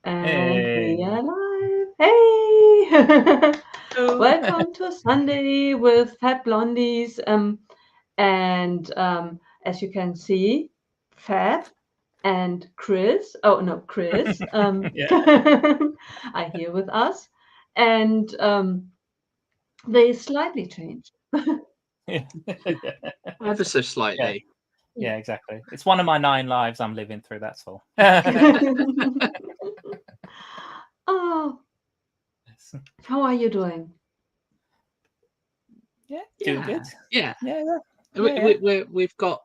And we Hey. are live. Hey! Oh. Welcome to Sunday with FabBlondies. And as you can see, Fab and Chris, Chris, Yeah. are here with us. And they slightly changed. Ever so slightly. Yeah, exactly. It's one of my 9 lives I'm living through, that's all. Oh, how are you doing? Yeah, doing good. Yeah. Yeah. We've got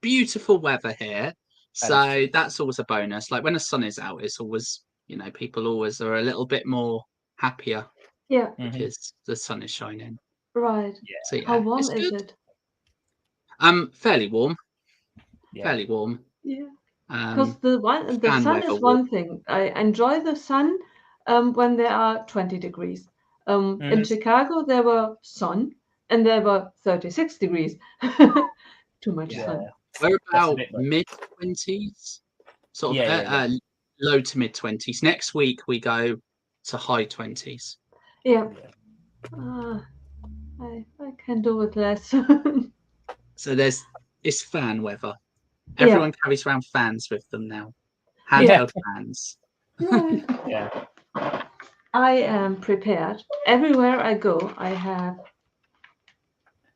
beautiful weather here, so that's always a bonus. Like when the sun is out, it's always, people always are a little bit more happier Yeah, because the sun is shining. right. Yeah. So yeah, How warm it's is good. it? Fairly warm. Yeah. Fairly warm. Yeah. Because the fan sun weather is warm. one thing. I enjoy the sun when there are 20 degrees. In Chicago, there were sun and there were 36 degrees. Too much sun. We're That's a about bit much. mid-20s, sort of Yeah. low to mid-20s. Next week we go to high 20s. Yeah. I can do with less. So it's fan weather. Yeah. Everyone carries around fans with them now. Handheld fans. Right. Yeah. I am prepared. Everywhere I go, I have.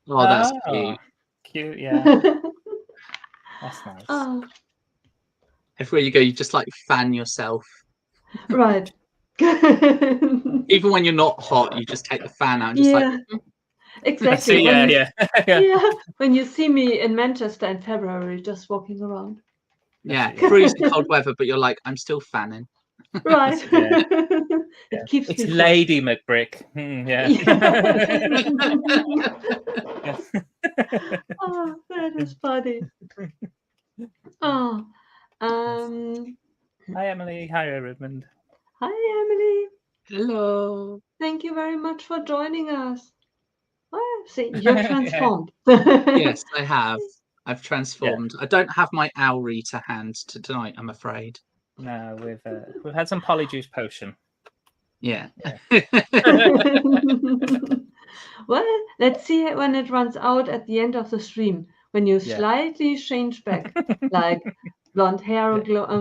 Oh, that's cute. Cute, yeah. That's nice. Oh, Everywhere you go, you just like fan yourself. right. Even when you're not hot, you just take the fan out and just like. Exactly. See, yeah. When you see me in Manchester in February, just walking around. Yeah, freezing cold weather, but you're like, I'm still fanning. Right. Yeah. It keeps It's me Lady McBrick. Oh, that is funny. Oh, Hi, Emily. Hi, Redmond. Hi, Emily. Hello. Thank you very much for joining us. Oh, see, you're transformed. Yes, I have. I've transformed. Yeah. I don't have my Owry to hand tonight, I'm afraid. No, we've had some polyjuice potion. Yeah. Well, let's see it when it runs out at the end of the stream. When you slightly change back, like blonde hair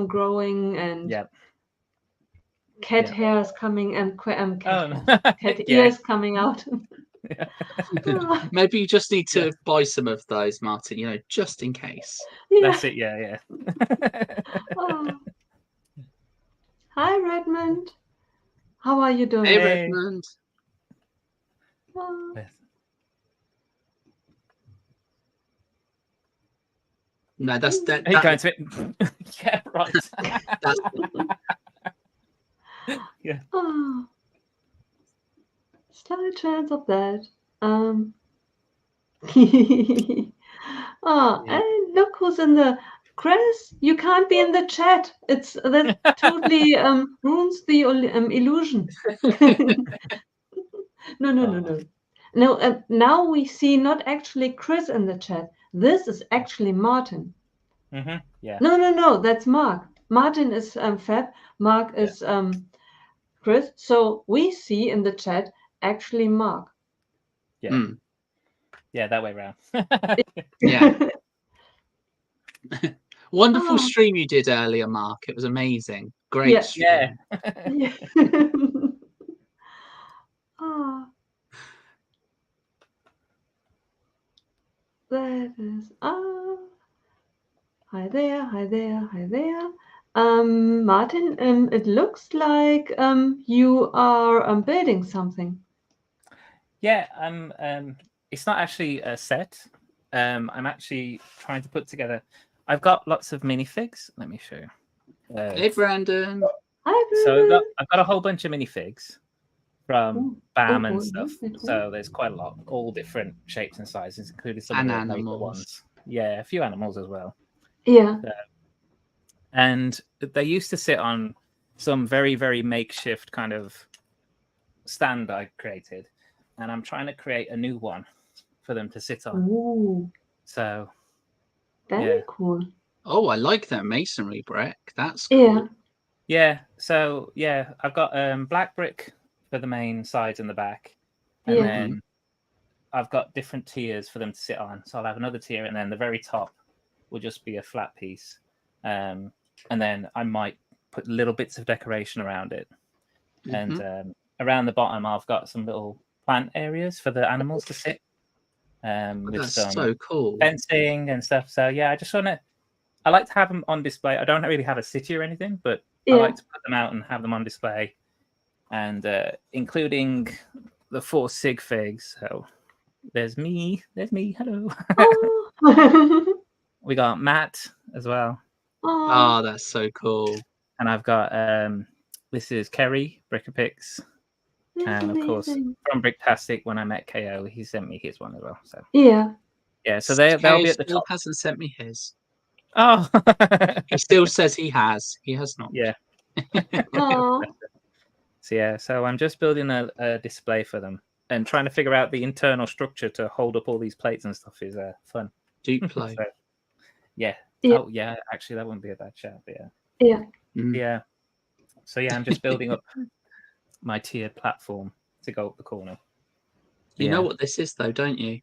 growing and cat hairs coming and cat ears coming out. Maybe you just need to buy some of those, Martin, just in case. That's it, yeah. Oh. Hi, Redmond. How are you doing? Hey, Redmond. Oh. No, that's that. Are you going to it? Yeah, right. That's yeah. Oh. Slight chance of that. Oh, and look who's in the Chris. You can't be in the chat. That totally ruins the illusion. No. No, now we see not actually Chris in the chat. This is actually Martin. Yeah. No. That's Mark. Martin is Fab. Mark is Chris. So we see in the chat actually Mark. Yeah. Yeah, that way around. Yeah. Wonderful stream you did earlier, Mark. It was amazing. Great stream. Yeah. Oh. That is hi there. Martin, it looks like you are building something. Yeah, it's not actually a set. I'm actually trying to put together. I've got lots of minifigs. Let me show you. Hey, Brandon. Hi, So Brandon. I've got a whole bunch of minifigs from BAM and stuff. So there's quite a lot, all different shapes and sizes, including some of the major ones. Yeah, a few animals as well. Yeah. And they used to sit on some very, very makeshift kind of stand I created. And I'm trying to create a new one for them to sit on. Ooh. So very cool. Oh, I like that masonry brick. That's cool. Yeah. So yeah, I've got black brick for the main sides and the back, and Yeah. then I've got different tiers for them to sit on. So I'll have another tier, and then the very top will just be a flat piece, and then I might put little bits of decoration around it, and around the bottom I've got some little plant areas for the animals to sit. With That's some so cool. fencing and stuff. So yeah, I like to have them on display. I don't really have a city or anything, but I like to put them out and have them on display, and including the 4 sig figs. So there's me. Hello. Oh. We got Matt as well. Oh, that's so cool. And I've got this is Kerry Brickapix. That's and of course amazing. from Bricktastic, when I met KO, he sent me his one as well. So Yeah. So they'll be at the top. Hasn't sent me his. Oh, he still says he has. He has not. Yeah. Oh. So I'm just building a display for them and trying to figure out the internal structure to hold up all these plates and stuff is fun. Duplo. So, yeah. Yeah. Oh yeah, actually that wouldn't be a bad shout. But Yeah. Yeah. So yeah, I'm just building up my tiered platform to go up the corner. You know what this is though, don't you?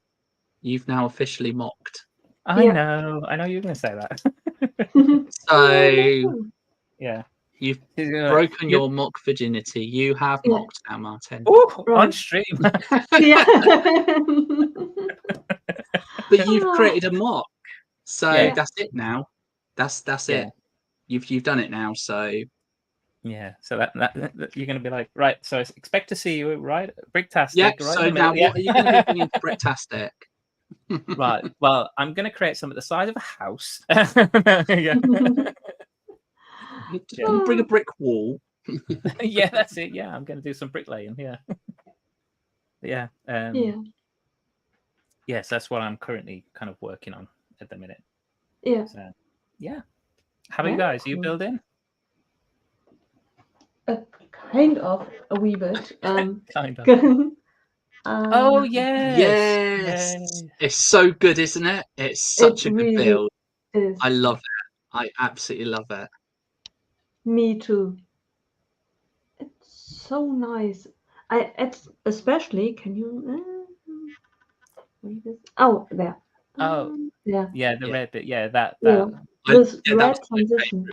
You've now officially mocked. I know you were going to say that. So yeah, you've broken your mock virginity. You have mocked now, Martin. Oh, on stream. Yeah. But you've created a mock, so that's it now. That's it. You've done it now. So yeah, so that you're going to be like, right. So expect to see you right, Bricktastic. Yeah. Right So now, what are you going to be bringing to Bricktastic? Right. Well, I'm going to create some at the size of a house. Bring a brick wall. Yeah, that's it. Yeah, I'm going to do some bricklaying. Yeah. Yes, that's what I'm currently kind of working on at the minute. Yeah. So, yeah. How about you guys? Are you building? Kind of a wee bit. Kind of. Oh yes. It's so good, isn't it? It's such a good build. I love it. I absolutely love it. Me too. It's so nice. It's especially. Can you read this? Oh, there. Yeah, the red bit. Yeah, that. This red transition.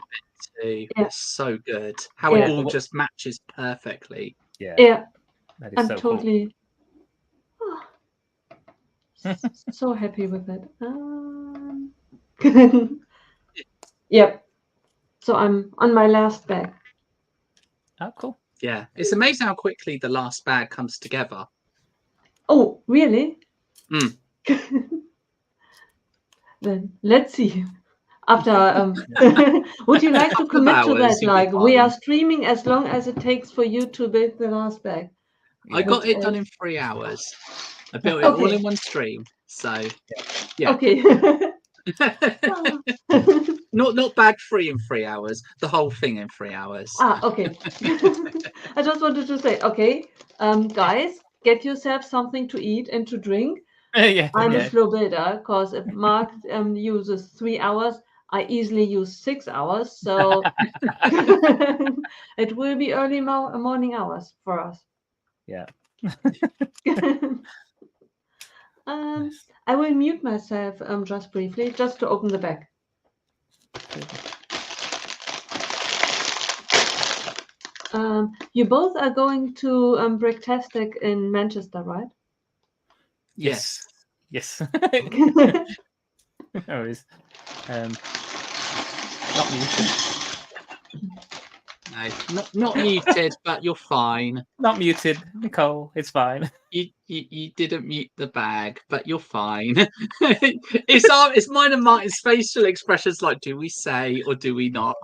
It's so good. How it all just matches perfectly. Yeah. That is I'm so totally so happy with it. Yep. So I'm on my last bag. Oh, cool. Yeah, it's amazing how quickly the last bag comes together. Oh, really? Then let's see. After would you like to commit to that? Like, we are streaming as long as it takes for you to build the last bag. I got it done in 3 hours. I built it all in one stream. So yeah. Okay. not bag 3 in 3 hours. The whole thing in 3 hours. Okay. I just wanted to say, okay, guys, get yourself something to eat and to drink. I'm a slow builder, because if Mark uses 3 hours, I easily use 6 hours. So it will be early morning hours for us. Yeah. I will mute myself just briefly, just to open the bag. You both are going to Bricktastic in Manchester, right? Yes. No worries. Not muted. No, not muted, but you're fine. Not muted, Nicole. It's fine. You didn't mute the bag, but you're fine. It's mine and Martin's facial expressions. Like, do we say or do we not?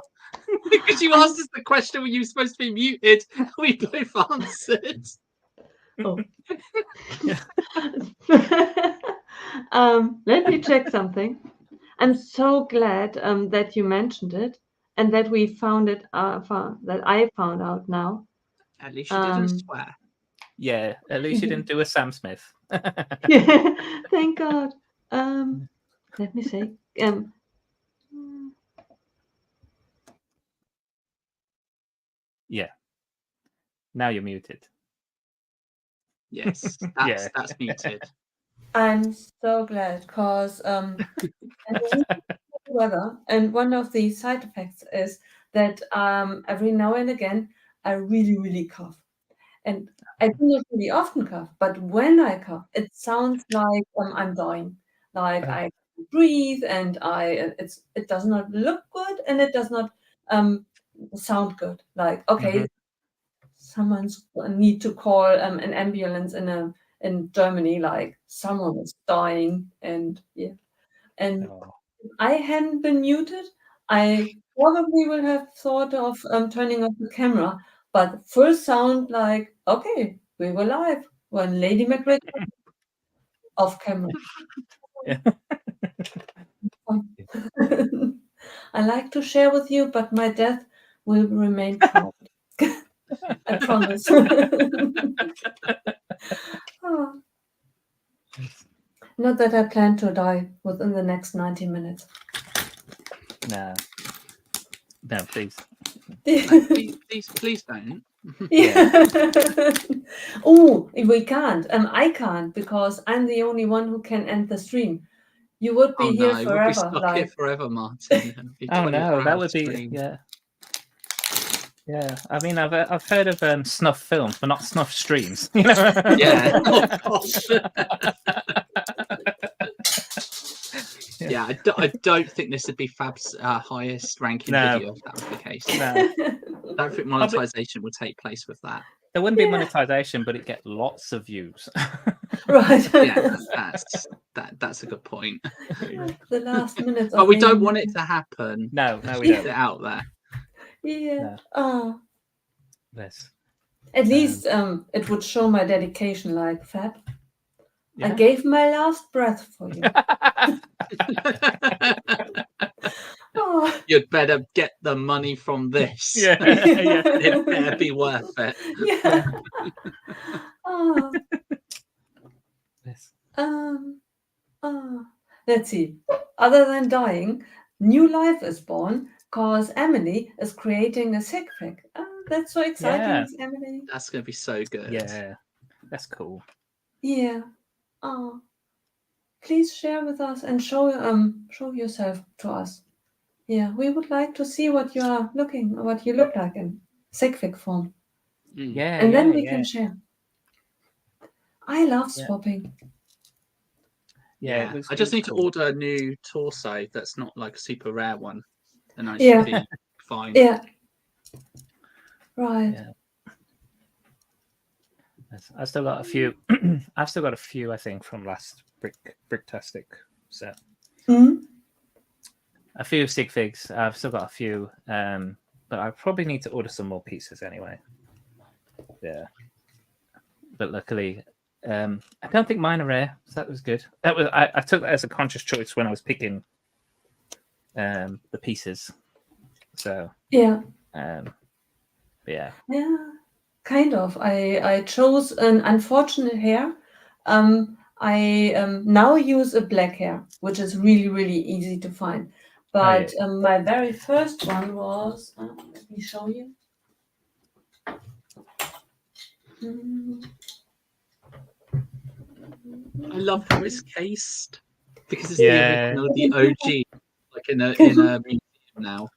Because you asked us the question, were you supposed to be muted? We both answered. Let me check something. I'm so glad that you mentioned it, and that we found it. That I found out now. At least you didn't swear. Yeah, at least you didn't do a Sam Smith. Yeah, thank God. Let me say. Yeah. Now you're muted. Yes, that's muted. I'm so glad because weather, and one of the side effects is that every now and again I really cough, and I do not really often cough, but when I cough, it sounds like I'm dying, like I can't breathe, and it does not look good, and it does not sound good. Like, okay, someone's need to call an ambulance in Germany, like someone is dying, and yeah. And if I hadn't been muted, I probably would have thought of turning off the camera. But first sound like, okay, we were live when Lady McRae off camera. Yeah. I like to share with you, but my death will remain private. I promise. Oh. Not that I plan to die within the next 90 minutes. No. No, please. No, please don't. Yeah. Oh, we can't. I can't because I'm the only one who can end the stream. You would be here We'll be forever. stuck here forever, Martin. Oh no, that would be yeah. Yeah, I mean, I've heard of snuff films, but not snuff streams. You know? Yeah. Oh gosh. Yeah, I don't think this would be Fab's highest ranking video if that was the case. No. I don't think monetization would take place with that. There wouldn't be monetization, but it'd get lots of views. Right. Yeah, that's a good point. The last minutes. But we don't want it to happen. No, we don't. Get it out there. Yeah. No. Yes. At least it would show my dedication, like Fab. Yeah. I gave my last breath for you. Oh. You'd better get the money from this. Yeah. It better be worth it. Yeah. Oh. Yes. Let's see. Other than dying, new life is born because Emily is creating a sick fic. That's so exciting, Emily. That's going to be so good. Yeah, that's cool. Yeah. Oh. Please share with us and show yourself to us. Yeah, we would like to see what you look like in sick fic form. Yeah. And then we can share. I love swapping. Yeah. I just need to order a new torso that's not like a super rare one. And I should be fine. Yeah. Right. Yeah. I've still got a few. I've still got a few, I think, from last Bricktastic set. Mm-hmm. A few sig figs. I've still got a few, but I probably need to order some more pieces anyway. Yeah. But luckily, I don't think mine are rare, so that was good. That was I took that as a conscious choice when I was picking the pieces. So yeah. Yeah. Yeah. Kind of. I chose an unfortunate hair. I now use a black hair, which is really easy to find. But my very first one was. Let me show you. I love how it's cased because it's the original, the OG, like in a museum now.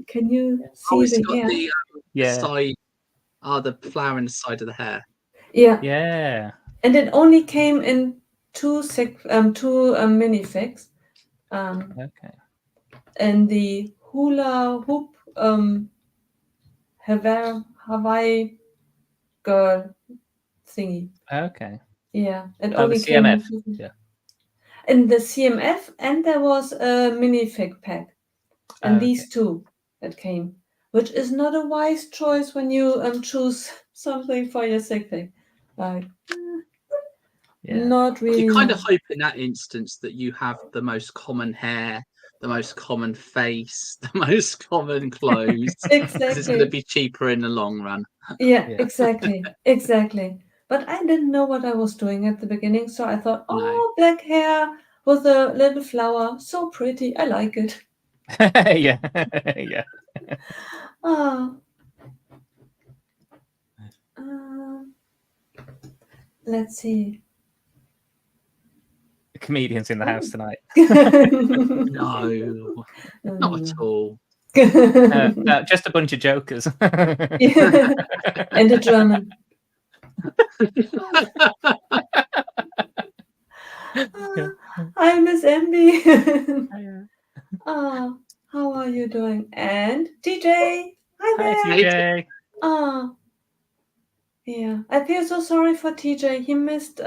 Can you see it's the got hair? The side. The flower in the side of the hair. Yeah. Yeah. And it only came in two minifigs. Okay. And the hula hoop Hawaii girl thingy. Okay. Yeah. It only the CMF. Came in the CMF, and there was a minifig pack. And these two that came, which is not a wise choice when you choose something for your sick thing. Like, not really. You kind of hope in that instance that you have the most common hair, the most common face, the most common clothes. Exactly. It's going to be cheaper in the long run. Yeah, exactly. But I didn't know what I was doing at the beginning, so I thought, black hair with a little flower, so pretty. I like it. Yeah. Ah. let's see. The comedians in the house tonight. No, not at all. Just a bunch of jokers. And a German. Hi, Miss MB. How are you doing? And TJ. Hi there. TJ. Yeah. I feel so sorry for TJ. He missed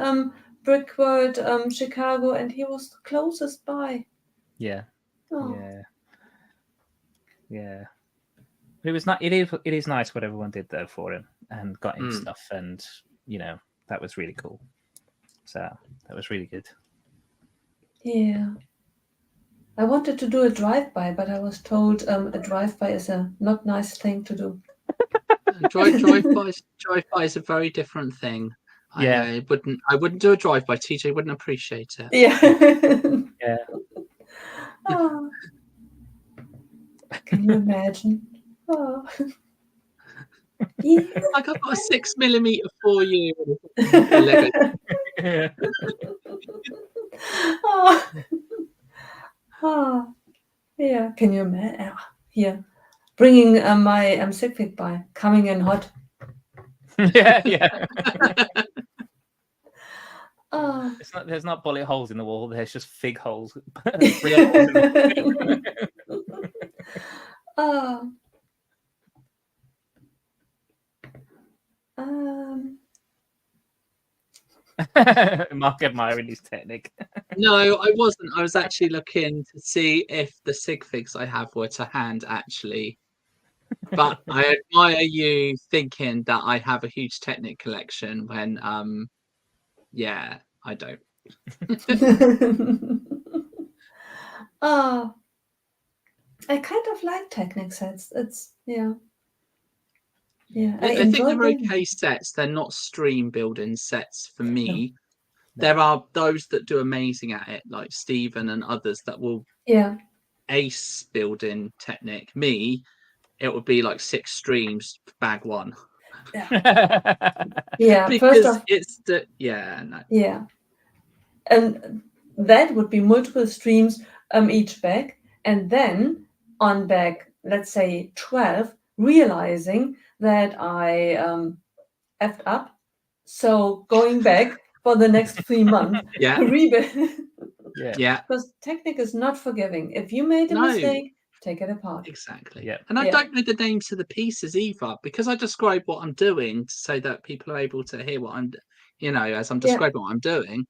Brickworld, Chicago, and he was the closest by. Yeah. Yeah. It was not. It is nice what everyone did though for him and got him stuff, and that was really cool. So that was really good. Yeah. I wanted to do a drive-by, but I was told a drive-by is a not nice thing to do. Drive-by is a very different thing. Yeah. I wouldn't do a drive-by. TJ wouldn't appreciate it. Yeah. Yeah. Oh. Can you imagine? Oh. Yeah. Like I've got a 6mm for you. Yeah. Can you imagine? Here, bringing my Sigfig by, coming in hot. Yeah. Oh. There's not bullet holes in the wall. There's just fig holes. Oh. Mark admiring his technique. No, I wasn't. I was actually looking to see if the sig figs I have were to hand, actually. But I admire you thinking that I have a huge Technic collection when, yeah, I don't. Oh, I kind of like Technic sets. It's, yeah. I think they're okay sets. They're not stream building sets for me. No. There are those that do amazing at it, like Stephen and others that will ace building Technic. Me, it would be like 6 streams, bag 1. Yeah, because it's the Yeah, and that would be multiple streams each bag, and then on bag, let's say 12, realizing that I effed up, so going back for the next 3 months, rebuild. Yeah, because Technic is not forgiving. If you made a mistake, take it apart. Exactly. Yeah. And I don't know the names of the pieces either, because I describe what I'm doing so that people are able to hear what I'm, as I'm describing what I'm doing.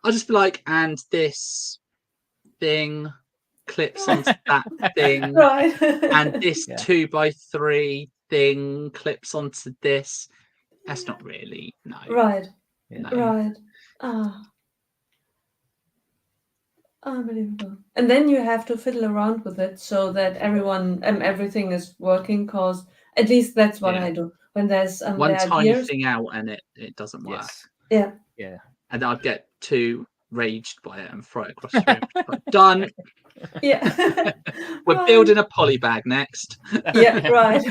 I'll just be like, and this thing clips onto that thing, right? And this 2x3 thing clips onto this. That's not really Right. No. Right. Unbelievable. And then you have to fiddle around with it so that everything is working, because at least that's what I do. When there's one tiny thing out and it doesn't work. Yeah. And I'd get too raged by it and throw it across the room. Like, done. Yeah. We're building a poly bag next. Yeah, right.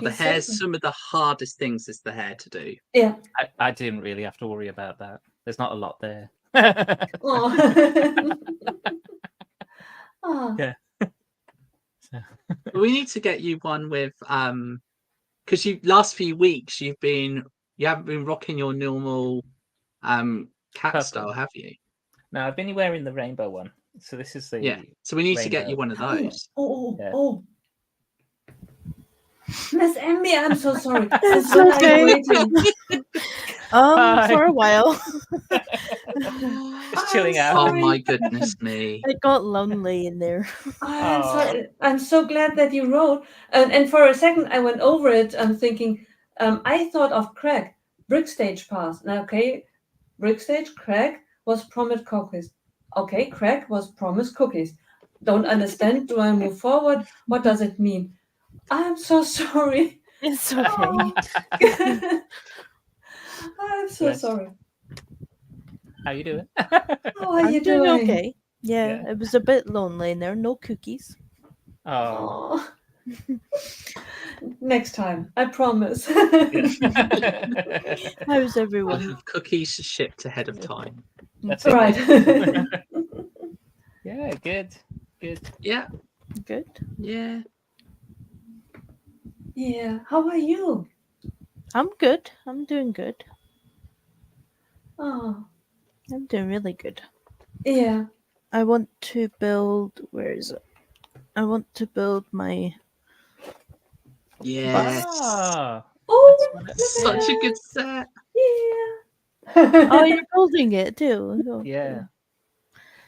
The hair's some of the hardest things is the hair to do. Yeah. I didn't really have to worry about that. There's not a lot there. Yeah. We need to get you one with because last few weeks you haven't been rocking your normal cat style, have you? No, I've been wearing the rainbow one. So this is the So we need to get you one of those. Oh. Miss Emmy, I'm so sorry. It's okay. For a while. Just chilling out. Oh my goodness me. I got lonely in there. I'm so glad that you wrote. And for a second I went over it. I'm thinking, I thought of Craig, Brickstage Pass. Now, okay, Brickstage, Craig was promised cookies. Okay, Craig was promised cookies. Don't understand. Do I move forward? What does it mean? I'm so sorry. It's okay. I'm so sorry. How you doing? How are you doing? Okay. Yeah, it was a bit lonely in there. No cookies. Oh. Oh. Next time, I promise. How's I'll everyone? have cookies shipped ahead of time. That's it. Right. Yeah, good. Yeah, Good. yeah. Yeah. How are you? I'm good. I'm doing good. Oh, I'm doing really good. yeah. I want to build. Where is it? I want to build my. Yes. Ah, Oh, Such a good set. yeah. Oh, you're building it too. Oh, yeah.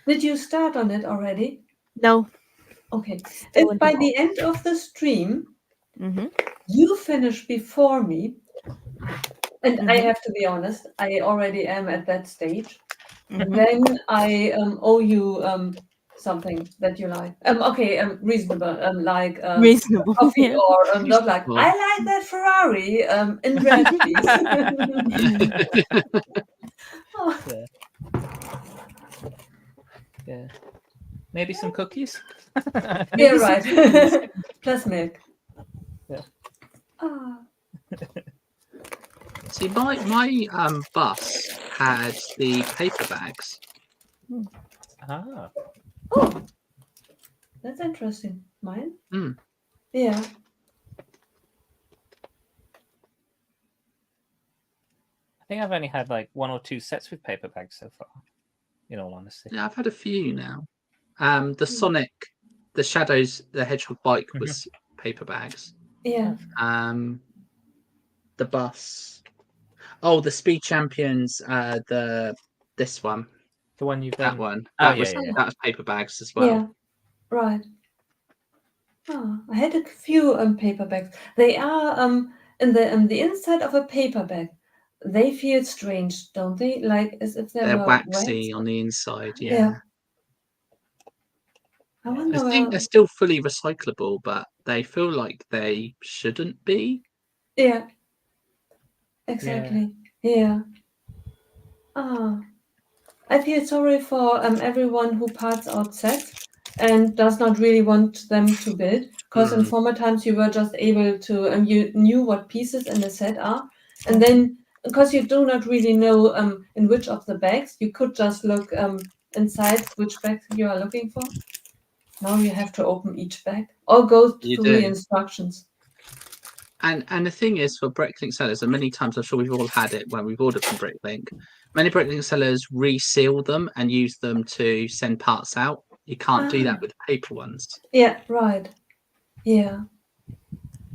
Did you start on it already? No. Okay. Still If in by the the end of the stream Mm-hmm. you finish before me, and I Mhm. have to be honest, I already am at that stage, Mhm. then I owe you something that you like. Okay, reasonable, like Reasonable. coffee Yeah. or not like Reasonable. I like that Ferrari in red, please. Oh, Yeah. Maybe some cookies. yeah, Maybe some right. cookies. Plus milk. Yeah. Ah, See, my bus had the paper bags. Ah. oh, that's interesting. Mine? Mm. Yeah. I think I've only had like 1 or 2 sets with paper bags so far, in all honesty. Yeah, I've had a few now. The Sonic, the Shadows, the Hedgehog bike was paper bags. Yeah. The bus. Oh, the Speed Champions. This one. The one you've That done. one. Oh, That yeah, was yeah, yeah. that was paper bags as well. Yeah. Right. Oh, I had a few paperbacks. They are in the inside of a paper bag. They feel strange, don't they? Like as if they They're were waxy wet. on the inside. Yeah. Yeah. I Yeah. wonder I think they're still fully recyclable, but they feel like they shouldn't be. yeah. Exactly. Yeah. Ah. I feel sorry for everyone who parts out sets and does not really want them to build. Because in former times you were just able to you knew what pieces in the set are, and then because you do not really know in which of the bags, you could just look inside which bag you are looking for. Now you have to open each bag or go You through the do. instructions. And the thing is, for Bricklink sellers, and many times I'm sure we've all had it when we've ordered from Bricklink, many Bricklink sellers reseal them and use them to send parts out. You can't do that with paper ones. Yeah, right. Yeah.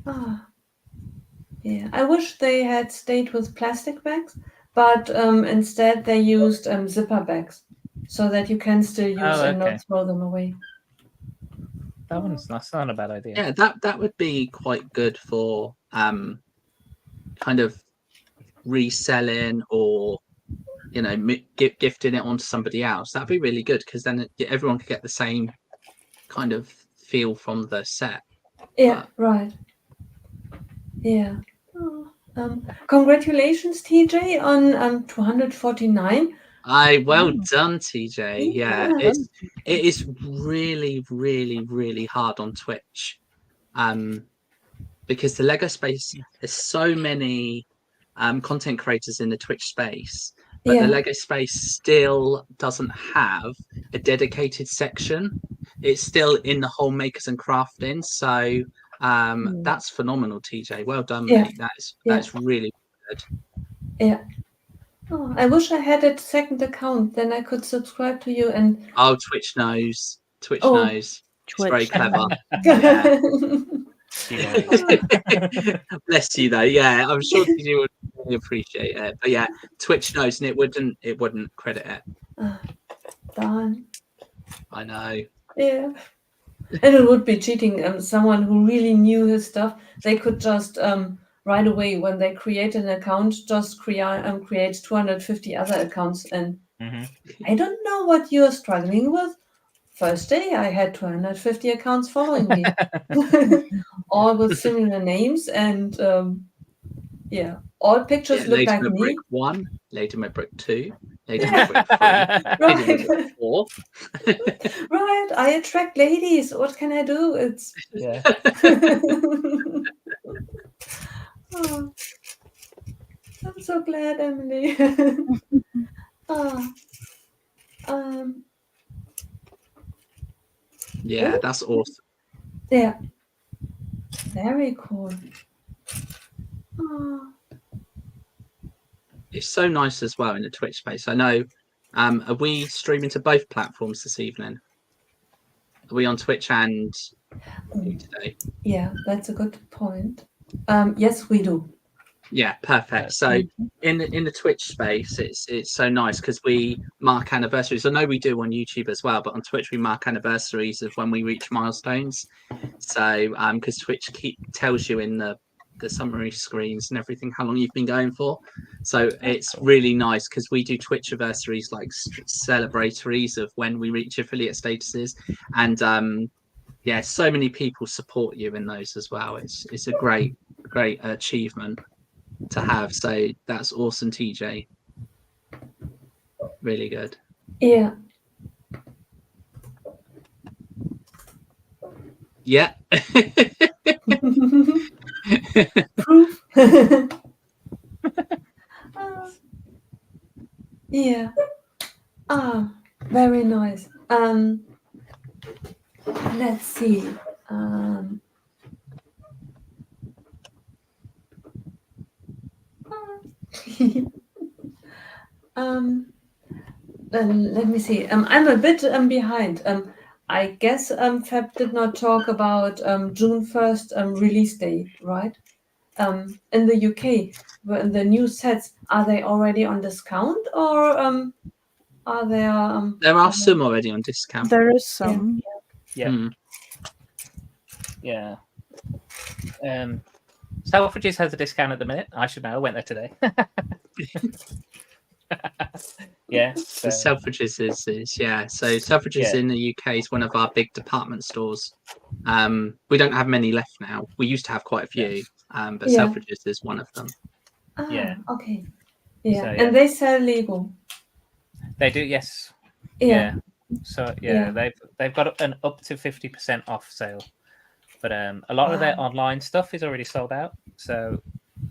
Ah. Yeah, I wish they had stayed with plastic bags, but instead they used zipper bags so that you can still use Oh, and okay. not throw them away. That's not a bad idea. Yeah, that would be quite good for kind of reselling or gifting it onto somebody else. That'd be really good because then everyone could get the same kind of feel from the set. Yeah, right. Yeah. Oh, congratulations, TJ, on 249. Well done, TJ. Yeah, Yeah. it is really, really, really hard on Twitch, because the Lego space, there's so many content creators in the Twitch space, but the Yeah. Lego space still doesn't have a dedicated section. It's still in the whole makers and crafting. So that's phenomenal, TJ. Well done, Yeah. mate. That's really good. Yeah. Oh, I wish I had a second account, then I could subscribe to you and. Oh, Twitch knows. Twitch Oh. knows. It's very clever. Bless you, though. Yeah, I'm sure you would really appreciate it. But yeah, Twitch knows, and it wouldn't credit it. Darn. I know. Yeah. And it would be cheating. Someone who really knew his stuff, they could just right away when they create an account, just create 250 other accounts. And I don't know what you're struggling with. First day, I had 250 accounts following me, all with similar names, and Yeah, all pictures look Lady like me. Brick 1, Lady Brick 2, Lady Brick 3, Lady Brick 4. Right, I attract ladies. What can I do? It's Yeah. Oh, I'm so glad, Emily. Oh, um, Yeah, that's awesome. yeah, very cool. Oh. It's so nice as well in the Twitch space. I know. Are we streaming to both platforms this evening? Are we on Twitch and today? Yeah, that's a good point. Yes, we do. Yeah, perfect. So in the Twitch space, it's so nice because we mark anniversaries. I know we do on YouTube as well, but on Twitch we mark anniversaries of when we reach milestones. So because Twitch tells you in the summary screens and everything how long you've been going for. So it's really nice because we do Twitch anniversaries, like celebratories of when we reach affiliate statuses, and yeah, so many people support you in those as well. It's a great achievement to have. So that's awesome, TJ. Really good. Yeah. Yeah. Proof. Yeah. Ah, very nice. Let's see. Let me see. I'm a bit behind. I guess Fab did not talk about June 1st release day, right? In the UK, the new sets, are they already on discount, or are there? There are some already on discount. There is some. Yeah. Yeah. Selfridges has a discount at the minute. I should know. I went there today. Yeah. So Selfridges is yeah. So Selfridges in the UK is one of our big department stores. We don't have many left now. We used to have quite a few, but Selfridges is one of them. Yeah. Okay. Yeah. So, And they sell Lego. They do, yes. Yeah. So they've got an up to 50% off sale, but a lot of their online stuff is already sold out. So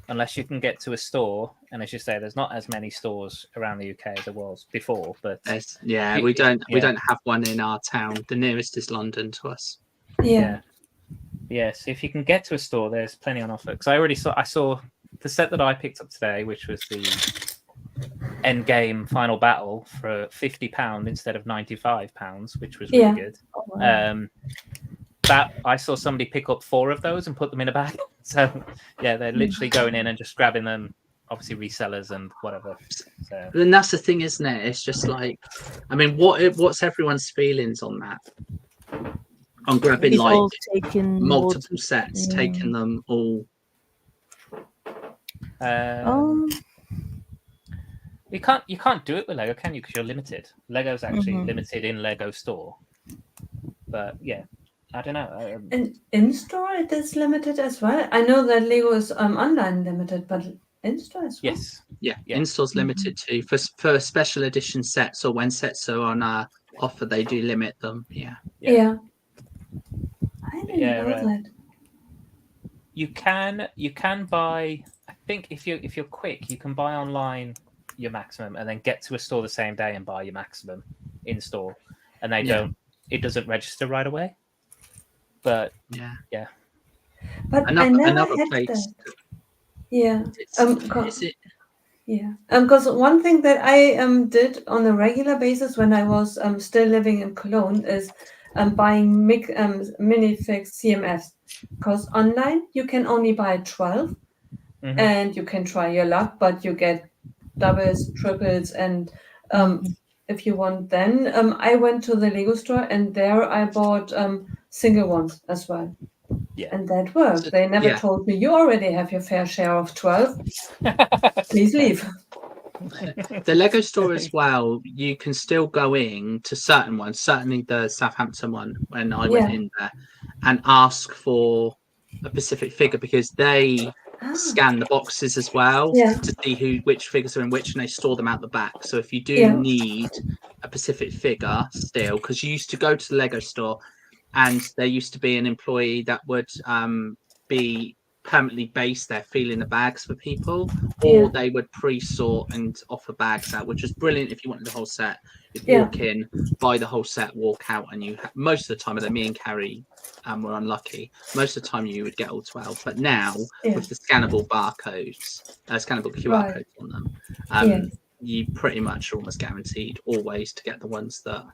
unless you can get to a store, and as you say, there's not as many stores around the UK as there was before. But we don't have one in our town. The nearest is London to us. Yeah. Yes, if you can get to a store, there's plenty on offer. Because I saw the set that I picked up today, which was the end game final battle for £50 instead of £95, which was really good. Oh, wow. That I saw somebody pick up 4 of those and put them in a bag. So yeah, they're literally going in and just grabbing them. Obviously resellers and whatever. So. And that's the thing, isn't it? It's just like, I mean, what's everyone's feelings on that? On grabbing like multiple sets, taking them all. You can't do it with Lego, can you? Because you're limited. Lego's actually limited in Lego Store. But yeah, I don't know. And in store it is limited as well. I know that Lego is online limited, but in store as well. Yes. Yeah. In store's limited too for special edition sets, or when sets are on offer, they do limit them. Yeah. I didn't know that. You can buy. I think if you're quick, you can buy online your maximum and then get to a store the same day and buy your maximum in store, and they don't. It doesn't register right away. But But another I never had place. that. Yeah. Yeah. Because one thing that I did on a regular basis when I was still living in Cologne is buying minifigs CMFs. Because online you can only buy 12, and you can try your luck, but you get doubles, triples, and if you want, then I went to the Lego store and there I bought single ones as well. Yeah. And that worked. They never told me, you already have your fair share of 12. Please leave. The Lego store as well, you can still go in to certain ones, certainly the Southampton one when I went in there, and ask for a specific figure, because they scan the boxes as well to see which figures are in which, and they store them out the back. So if you do need a specific figure still, because you used to go to the Lego store and there used to be an employee that would be permanently based there feeling the bags for people, or they would pre-sort and offer bags out, which was brilliant if you wanted the whole set. You'd walk in, buy the whole set, walk out, and you most of the time, although me and Carrie were unlucky, most of the time you would get all 12. But now with the scannable barcodes, scannable QR codes on them, you pretty much are almost guaranteed always to get the ones that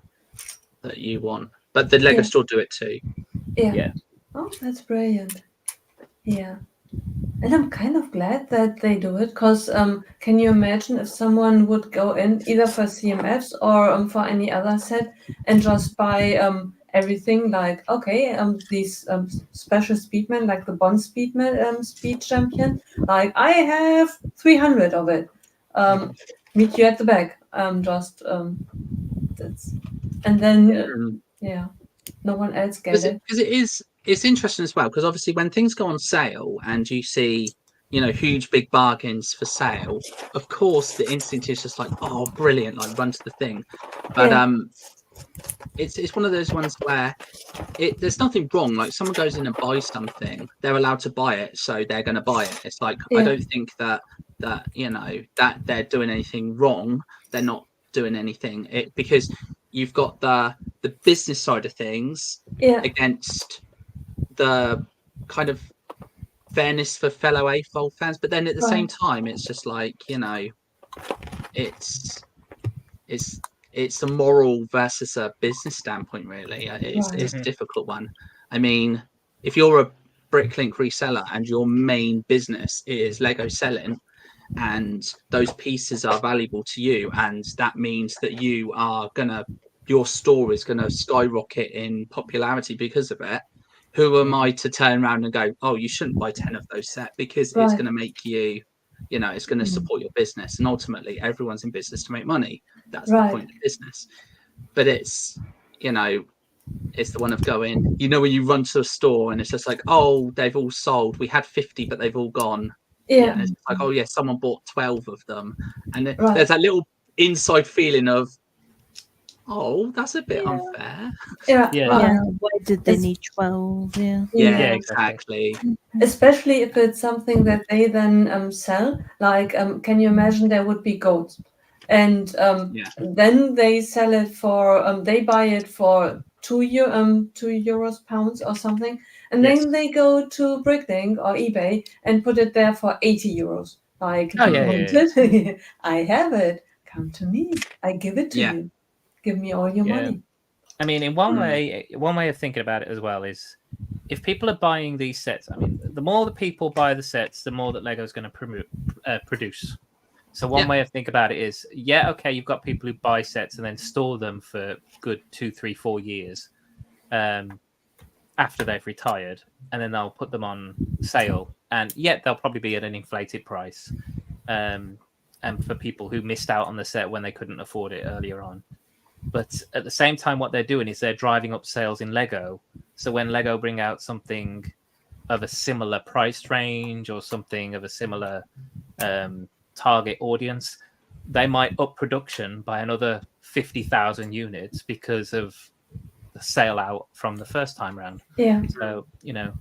you want. But the Lego store do it too. Oh, that's brilliant. Yeah. And I'm kind of glad that they do it, because can you imagine if someone would go in either for CMFs or for any other set and just buy everything, like, okay, these special speedmen, like the Bond speedman, speed champion, like I have 300 of it. Meet you at the back. That's, and then no one else gets it. Because it's interesting as well, because obviously when things go on sale and you see, you know, huge big bargains for sale, of course the instinct is just like, oh, brilliant, like run to the thing. But it's one of those ones where there's nothing wrong. Like someone goes in and buys something, they're allowed to buy it, so they're going to buy it. It's like I don't think that you know that they're doing anything wrong. They're not doing anything because you've got the business side of things against the kind of fairness for fellow AFOL fans, but then at the same time it's just like, you know, it's a moral versus a business standpoint, really. It's a difficult one. I mean, if you're a Bricklink reseller and your main business is Lego selling, and those pieces are valuable to you, and that means that your store is gonna skyrocket in popularity because of it, who am I to turn around and go, oh, you shouldn't buy 10 of those sets because it's going to make you, you know, it's going to support your business. And ultimately, everyone's in business to make money. That's the point of business. But it's, you know, it's the one of going, you know, when you run to a store and it's just like, oh, they've all sold. We had 50, but they've all gone. And it's like, oh, yeah, someone bought 12 of them. And there's that little inside feeling of, oh, that's a bit unfair. Why did they need 12? Yeah, exactly. Especially if it's something that they then sell. Like, can you imagine there would be goats, and then they sell it for they buy it for €2 pounds or something, and then they go to Bricklink or eBay and put it there for €80. Like, I have it. Come to me. I give it to you. Give me all your money. I mean, in one way of thinking about it as well is, if people are buying these sets, I mean, the more that people buy the sets, the more that Lego's going to produce. So one way of thinking about it is, okay, you've got people who buy sets and then store them for good 2, 3, 4 years after they've retired, and then they'll put them on sale, and they'll probably be at an inflated price. And for people who missed out on the set when they couldn't afford it earlier on. But at the same time, what they're doing is they're driving up sales in Lego. So when Lego bring out something of a similar price range or something of a similar target audience, they might up production by another 50,000 units because of the sale out from the first time round. So, you know,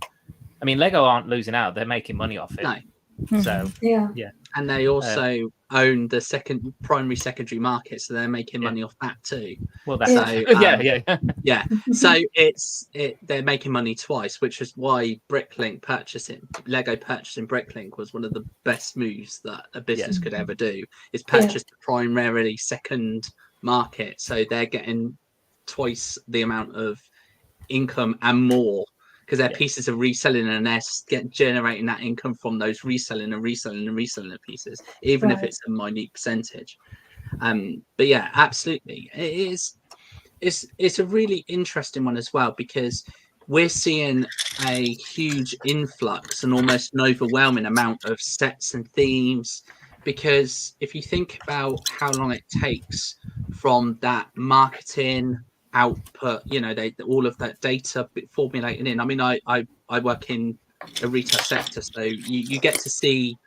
I mean, Lego aren't losing out. They're making money off it. No. So, And they also own the secondary market, so they're making money off that too. Well, that's So they're making money twice, which is why Lego purchasing Bricklink was one of the best moves that a business could ever do. Is purchase the primarily second market, so they're getting twice the amount of income and more, because their pieces are reselling and they're generating that income from those reselling of pieces, even if it's a minute percentage. But yeah, absolutely, it's a really interesting one as well, because we're seeing a huge influx and almost an overwhelming amount of sets and themes, because if you think about how long it takes from that marketing output, you know, all of that data formulating in. I mean, I work in a retail sector, so you get to see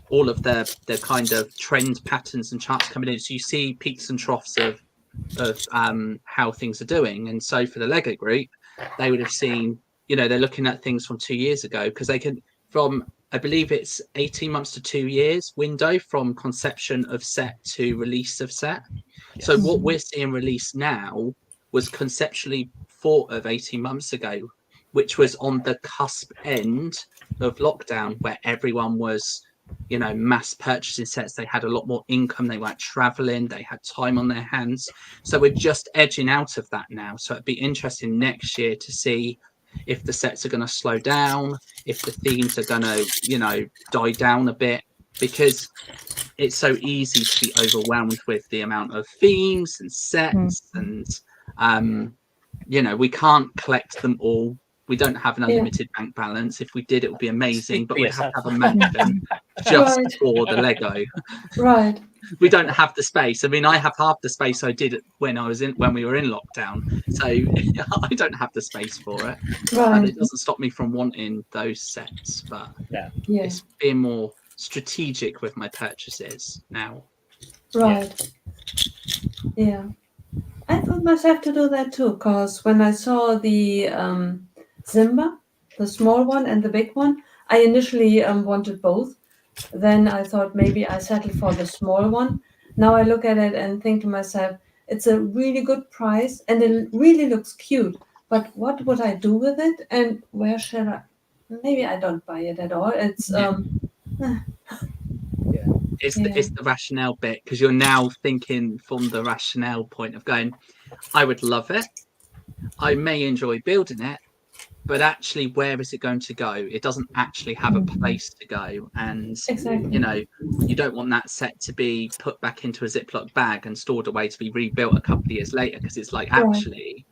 all of the kind of trend patterns and charts coming in. So you see peaks and troughs of how things are doing. And so for the Lego group, they would have seen, you know, they're looking at things from 2 years ago, because they can, from, I believe it's 18 months to 2 years window from conception of set to release of set. Yes. So what we're seeing released now was conceptually thought of 18 months ago, which was on the cusp end of lockdown, where everyone was, you know, mass purchasing sets. They had a lot more income, they weren't traveling, they had time on their hands. So we're just edging out of that now. So it'd be interesting next year to see if the sets are going to slow down, if the themes are going to, you know, die down a bit, because it's so easy to be overwhelmed with the amount of themes and sets and you know, we can't collect them all. We don't have an unlimited bank balance. If we did, it would be amazing, but we'd have to have a mansion just for the Lego. Right. We don't have the space. I mean, I have half the space I did when we were in lockdown. So I don't have the space for it. Right. And it doesn't stop me from wanting those sets, but it's being more strategic with my purchases now. Right. Yeah. I thought myself to do that too, because when I saw the Simba, the small one and the big one, I initially wanted both. Then I thought maybe I settle for the small one. Now I look at it and think to myself, it's a really good price and it really looks cute. But what would I do with it? And where should I? Maybe I don't buy it at all. It's It's the rationale bit, because you're now thinking from the rationale point of going, I would love it, I may enjoy building it, but actually where is it going to go? It doesn't actually have a place to go. And you know, you don't want that set to be put back into a Ziploc bag and stored away to be rebuilt a couple of years later, because it's like, actually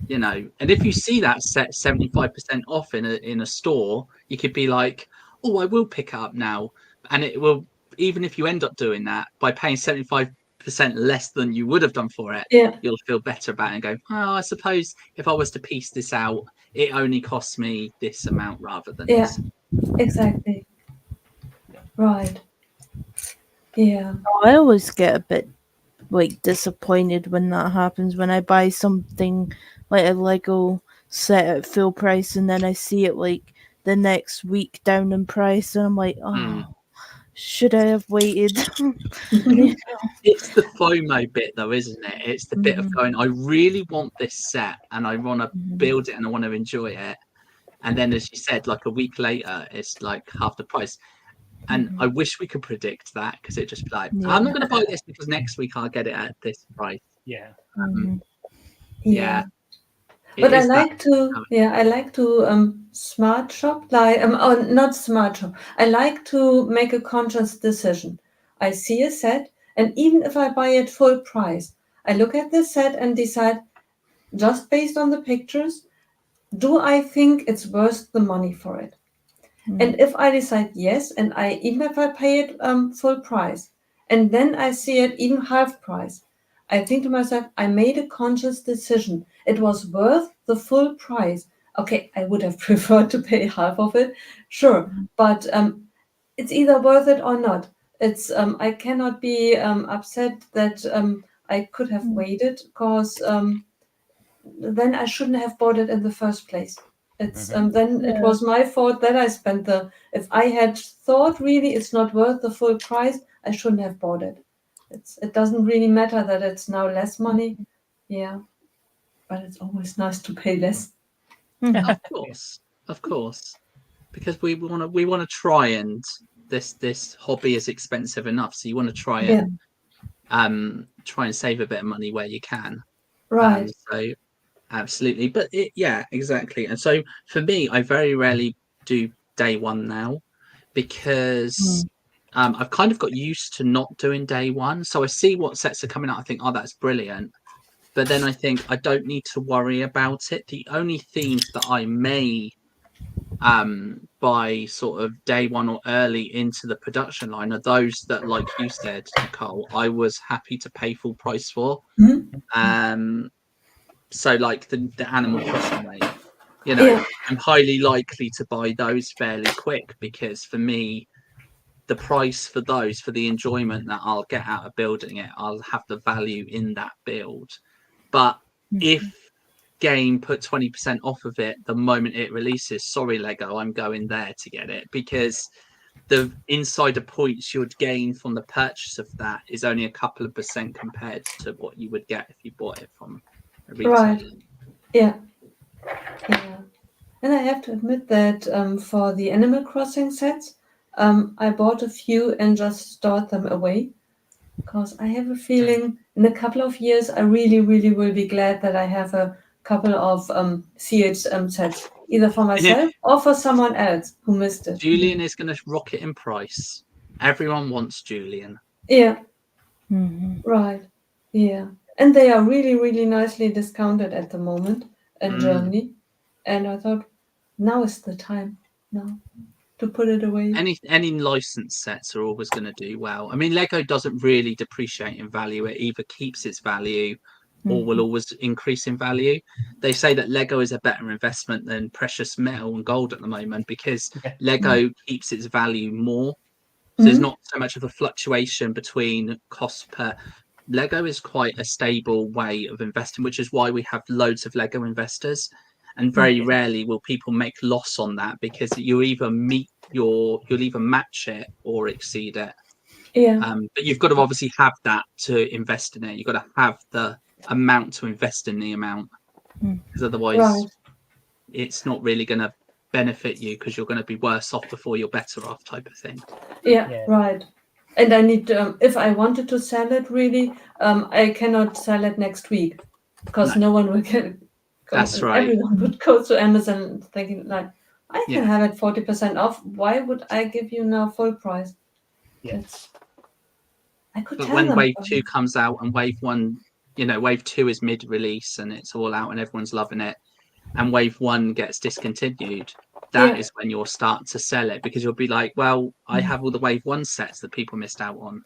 you know, and if you see that set 75% off in a store, you could be like, oh, I will pick it up now. And it will, even if you end up doing that, by paying 75% less than you would have done for it, you'll feel better about it and go, oh, I suppose if I was to piece this out, it only costs me this amount rather than this. Exactly. Right. Yeah. I always get a bit like disappointed when that happens, when I buy something like a Lego set at full price and then I see it like the next week down in price, and I'm like, oh, should I have waited? It's the FOMO bit though, isn't it? It's the bit of going, I really want this set and I want to build it and I want to enjoy it, and then as you said, like a week later it's like half the price. And I wish we could predict that, because it just be like, I'm not going to buy this because next week I'll get it at this price. But I like to smart shop, like or not smart shop. I like to make a conscious decision. I see a set, and even if I buy it full price, I look at the set and decide, just based on the pictures, do I think it's worth the money for it? And if I decide yes, and even if I pay it full price, and then I see it even half price, I think to myself, I made a conscious decision. It was worth the full price. Okay, I would have preferred to pay half of it, sure, but it's either worth it or not. It's I cannot be upset that I could have waited, because then I shouldn't have bought it in the first place. It's then it was my fault that I spent if I had thought really it's not worth the full price, I shouldn't have bought it. It doesn't really matter that it's now less money, but it's always nice to pay less. Of course, because we want to try, and this hobby is expensive enough, so you want to try and try and save a bit of money where you can, right? So absolutely, but exactly. And so for me, I very rarely do day one now, because I've kind of got used to not doing day one. So I see what sets are coming out, I think, oh, that's brilliant, but then I think I don't need to worry about it. The only themes that I may by sort of day one or early into the production line are those that, like you said, Nicole, I was happy to pay full price for. So like the Animal Crossing wave, You know, I'm highly likely to buy those fairly quick because for me, the price for those, for the enjoyment that I'll get out of building it, I'll have the value in that build. But if game put 20% off of it the moment it releases, sorry Lego, I'm going there to get it, because the insider points you'd gain from the purchase of that is only a couple of percent compared to what you would get if you bought it from a retailer. Right. Yeah. And I have to admit that for the Animal Crossing sets, I bought a few and just stored them away, because I have a feeling in a couple of years I really, really will be glad that I have a couple of CH sets, either for myself or for someone else who missed it. Julian is going to rocket in price. Everyone wants Julian. Yeah. Right. Yeah. And they are really, really nicely discounted at the moment in Germany. And I thought, now is the time now to put it away. Any licensed sets are always going to do well. I mean, Lego doesn't really depreciate in value. It either keeps its value or will always increase in value. They say that Lego is a better investment than precious metal and gold at the moment because Lego keeps its value more. So there's not so much of a fluctuation between cost per. Lego is quite a stable way of investing, which is why we have loads of Lego investors. And very rarely will people make loss on that because you'll either you'll either match it or exceed it. Yeah. But you've got to obviously have that to invest in it. You've got to have the amount to invest in the amount, because otherwise it's not really going to benefit you because you're going to be worse off before you're better off, type of thing. Yeah. Right. And I need if I wanted to sell it really, I cannot sell it next week because no one will get. That's right. Everyone would go to Amazon thinking like, I can have it 40% off. Why would I give you now full price? Yes. I could But tell when them Wave 2 comes out and Wave 1, Wave 2 is mid-release and it's all out and everyone's loving it, and Wave 1 gets discontinued, that is when you'll start to sell it, because you'll be like, well, I have all the Wave 1 sets that people missed out on.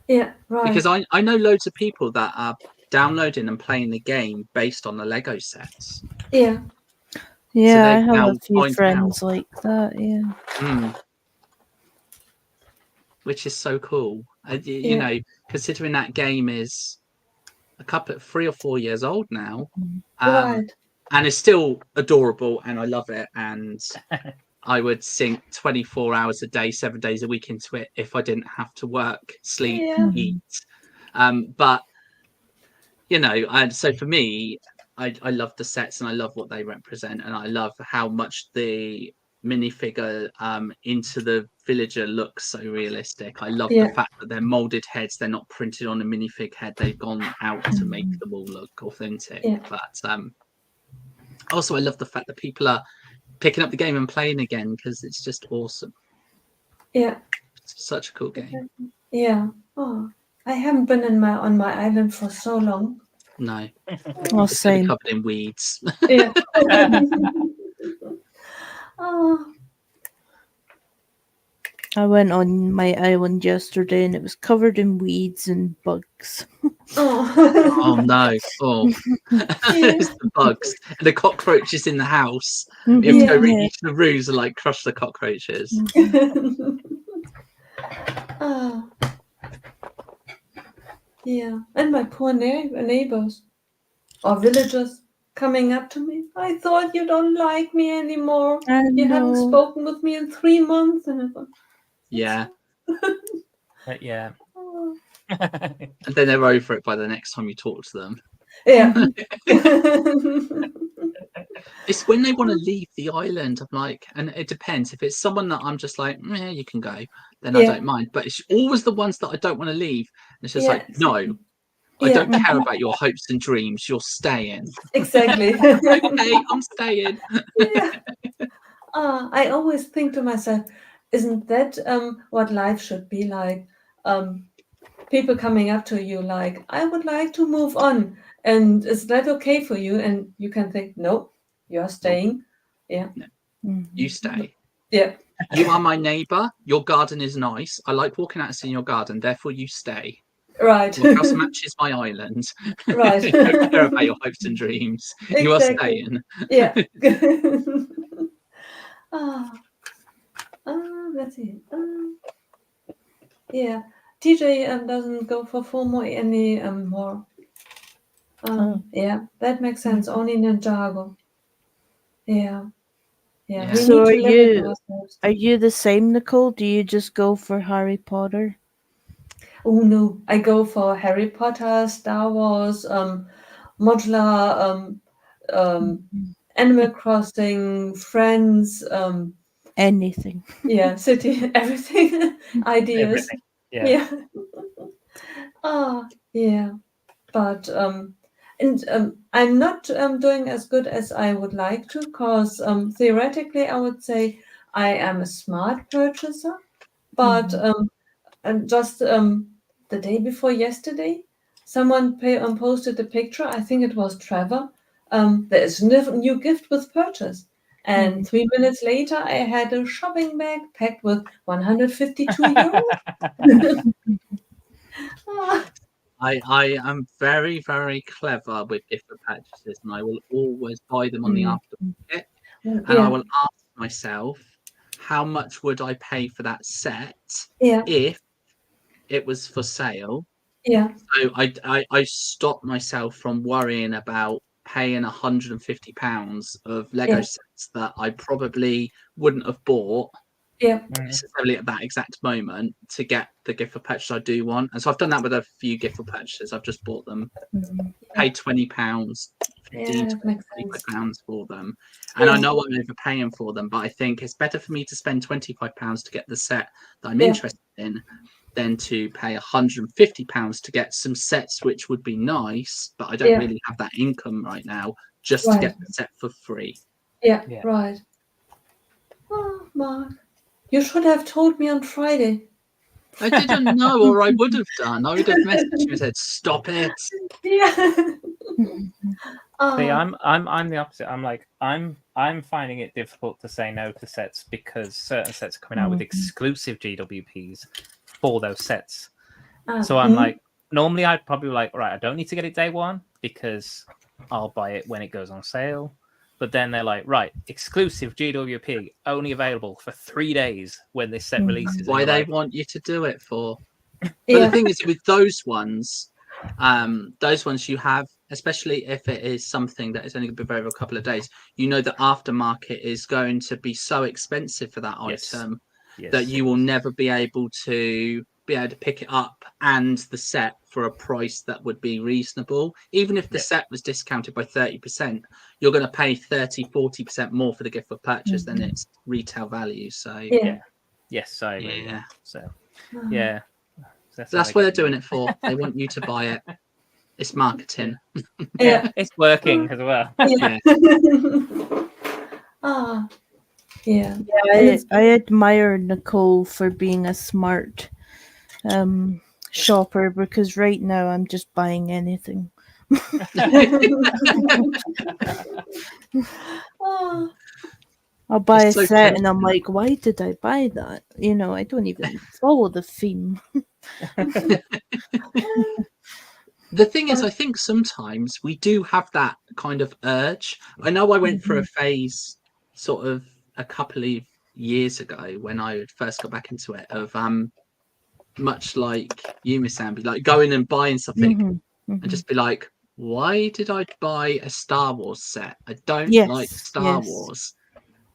Yeah, right. Because I know loads of people that are downloading and playing the game based on the Lego sets. Yeah, So I have a few friends like that, which is so cool. You know, considering that game is 3 or 4 years old now, Right. and it's still adorable, and I love it, and I would sink 24 hours a day, 7 days a week into it if I didn't have to work, sleep, eat. But and so for me, I love the sets and I love what they represent, and I love how much the minifigure into the villager looks so realistic. I love the fact that they're molded heads, they're not printed on a minifig head, they've gone out to make them all look authentic. But also I love the fact that people are picking up the game and playing again, because it's just awesome. It's such a cool game. I haven't been on my island for so long. No. It's same. Covered in weeds. I went on my island yesterday and it was covered in weeds and bugs. Oh no! Oh, it's the bugs and the cockroaches in the house. You have to go reach each of the rooms and crush the cockroaches. And my poor neighbors or villagers coming up to me. I thought you don't like me anymore. You haven't spoken with me in 3 months. And I thought, and then they're over it by the next time you talk to them. It's when they want to leave the island. I'm like, and it depends. If it's someone that I'm just like, you can go, then I don't mind. But it's always the ones that I don't want to leave. And it's just like, no, I don't care about your hopes and dreams. You're staying. Exactly. Okay, I'm staying. I always think to myself, isn't that what life should be like? People coming up to you like, I would like to move on. And is that okay for you? And you can think, no, you're staying. No. You stay. Yeah. You are my neighbour. Your garden is nice. I like walking out and seeing your garden. Therefore, you stay. Right. Your house matches my island. Right. Don't care about your hopes and dreams. You are Exactly. staying. Yeah. Ah, let's see. Yeah. TJ doesn't go for FOMO any more. Yeah, that makes sense. Only Ninjago. Yeah. Yeah. Yeah. We So need to limit ourselves. are you the same, Nicole? Do you just go for Harry Potter? Oh no, I go for Harry Potter, Star Wars, modular, Animal Crossing, Friends, Anything. yeah, city, everything, ideas. Everything. Yeah. Yeah. But I'm not doing as good as I would like to, because theoretically I would say I am a smart purchaser, but and just the day before yesterday, someone posted a picture. I think it was Trevor. There is new gift with purchase. And 3 minutes later, I had a shopping bag packed with 152 euros. I am very, very clever with gift purchases, and I will always buy them on the aftermarket. And I will ask myself, how much would I pay for that set if it was for sale? Yeah. So I stopped myself from worrying about paying £150 of Lego sets that I probably wouldn't have bought necessarily at that exact moment to get the gift for purchase I do want. And so I've done that with a few gift for purchases. I've just bought them, paid £20, £15 for them. And I know I'm overpaying for them, but I think it's better for me to spend £25 to get the set that I'm interested in than to pay £150 to get some sets which would be nice, but I don't really have that income right now just to get the set for free. Yeah. Right. Oh, Mark, you should have told me on Friday. I didn't know, or I would have done. I would have messaged you and said, "Stop it." Yeah. See, I'm the opposite. I'm like I'm finding it difficult to say no to sets because certain sets are coming out with exclusive GWPs for those sets. So I'm like, normally I'd probably like, right, I don't need to get it day one because I'll buy it when it goes on sale. But then they're like, right, exclusive GWP, only available for 3 days when this set releases. Why they want you to do it for? But the thing is, with those ones you have, especially if it is something that is only going to be over a couple of days, you know the aftermarket is going to be so expensive for that item that you will never be able to pick it up and the set for a price that would be reasonable. Even if the set was discounted by 30%, you're going to pay 30-40% more for the gift for purchase than its retail value. So yes, I agree. Yeah. So yeah, that's what they're doing it for. They want you to buy it. It's marketing. Yeah, it's working as well. I admire Nicole for being a smart shopper, because right now I'm just buying anything. I'll buy a set and I'm like, why did I buy that? You know, I don't even follow the theme. The thing is, I think sometimes we do have that kind of urge. I know I went through a phase sort of a couple of years ago when I first got back into it of much like you, Miss Amby, like going and buying something and just be like, why did I buy a Star Wars set? I don't like Star Wars.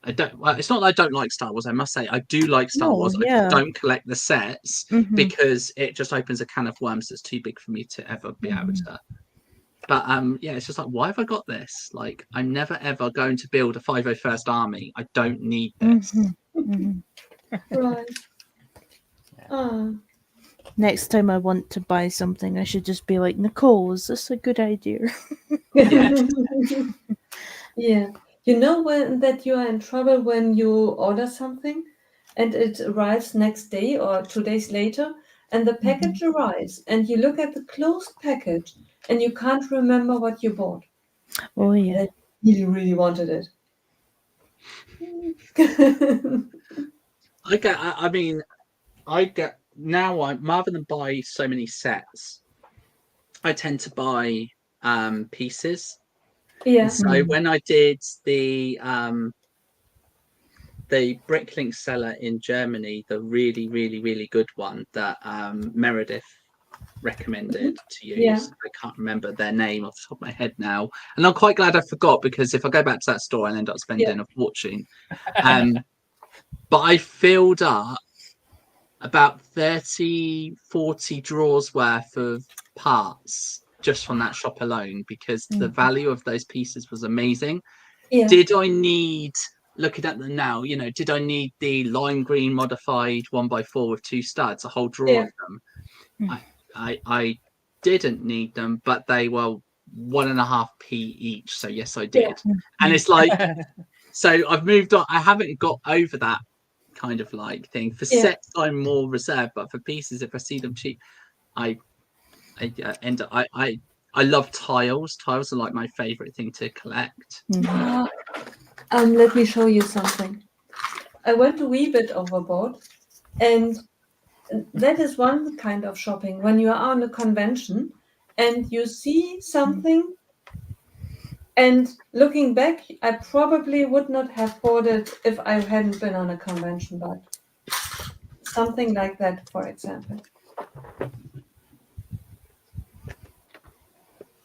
I don't. Well, it's not that I don't like Star Wars. I must say I do like Star Wars. I just don't collect the sets because it just opens a can of worms that's too big for me to ever be able to. But yeah, it's just like, why have I got this? Like, I'm never ever going to build a 501st Army. I don't need this. Right. Next time I want to buy something, I should just be like, Nicole, is this a good idea? Yeah. You know that you are in trouble when you order something and it arrives next day or 2 days later, and the package arrives and you look at the closed package and you can't remember what you bought. Oh yeah. You really wanted it. I get now rather than buy so many sets, I tend to buy pieces. Yeah. And so when I did the Bricklink seller in Germany, the really, really, really good one that Meredith recommended to use. Yeah. I can't remember their name off the top of my head now. And I'm quite glad I forgot, because if I go back to that store, I'll end up spending a fortune. But I filled up about 30, 40 drawers worth of parts just from that shop alone, because the value of those pieces was amazing. Yeah. Did I need, looking at them now, you know, did I need the lime green modified 1x4 with 2 studs, a whole drawer of them? I didn't need them, but they were 1.5p each. So yes, I did. And it's like, so I've moved on. I haven't got over that kind of like thing. For sets, I'm more reserved, but for pieces, if I see them cheap, I end up. I love tiles. Tiles are like my favorite thing to collect. Let me show you something. I went a wee bit overboard, and that is one kind of shopping. When you are on a convention and you see something, and looking back, I probably would not have bought it if I hadn't been on a convention, but something like that, for example.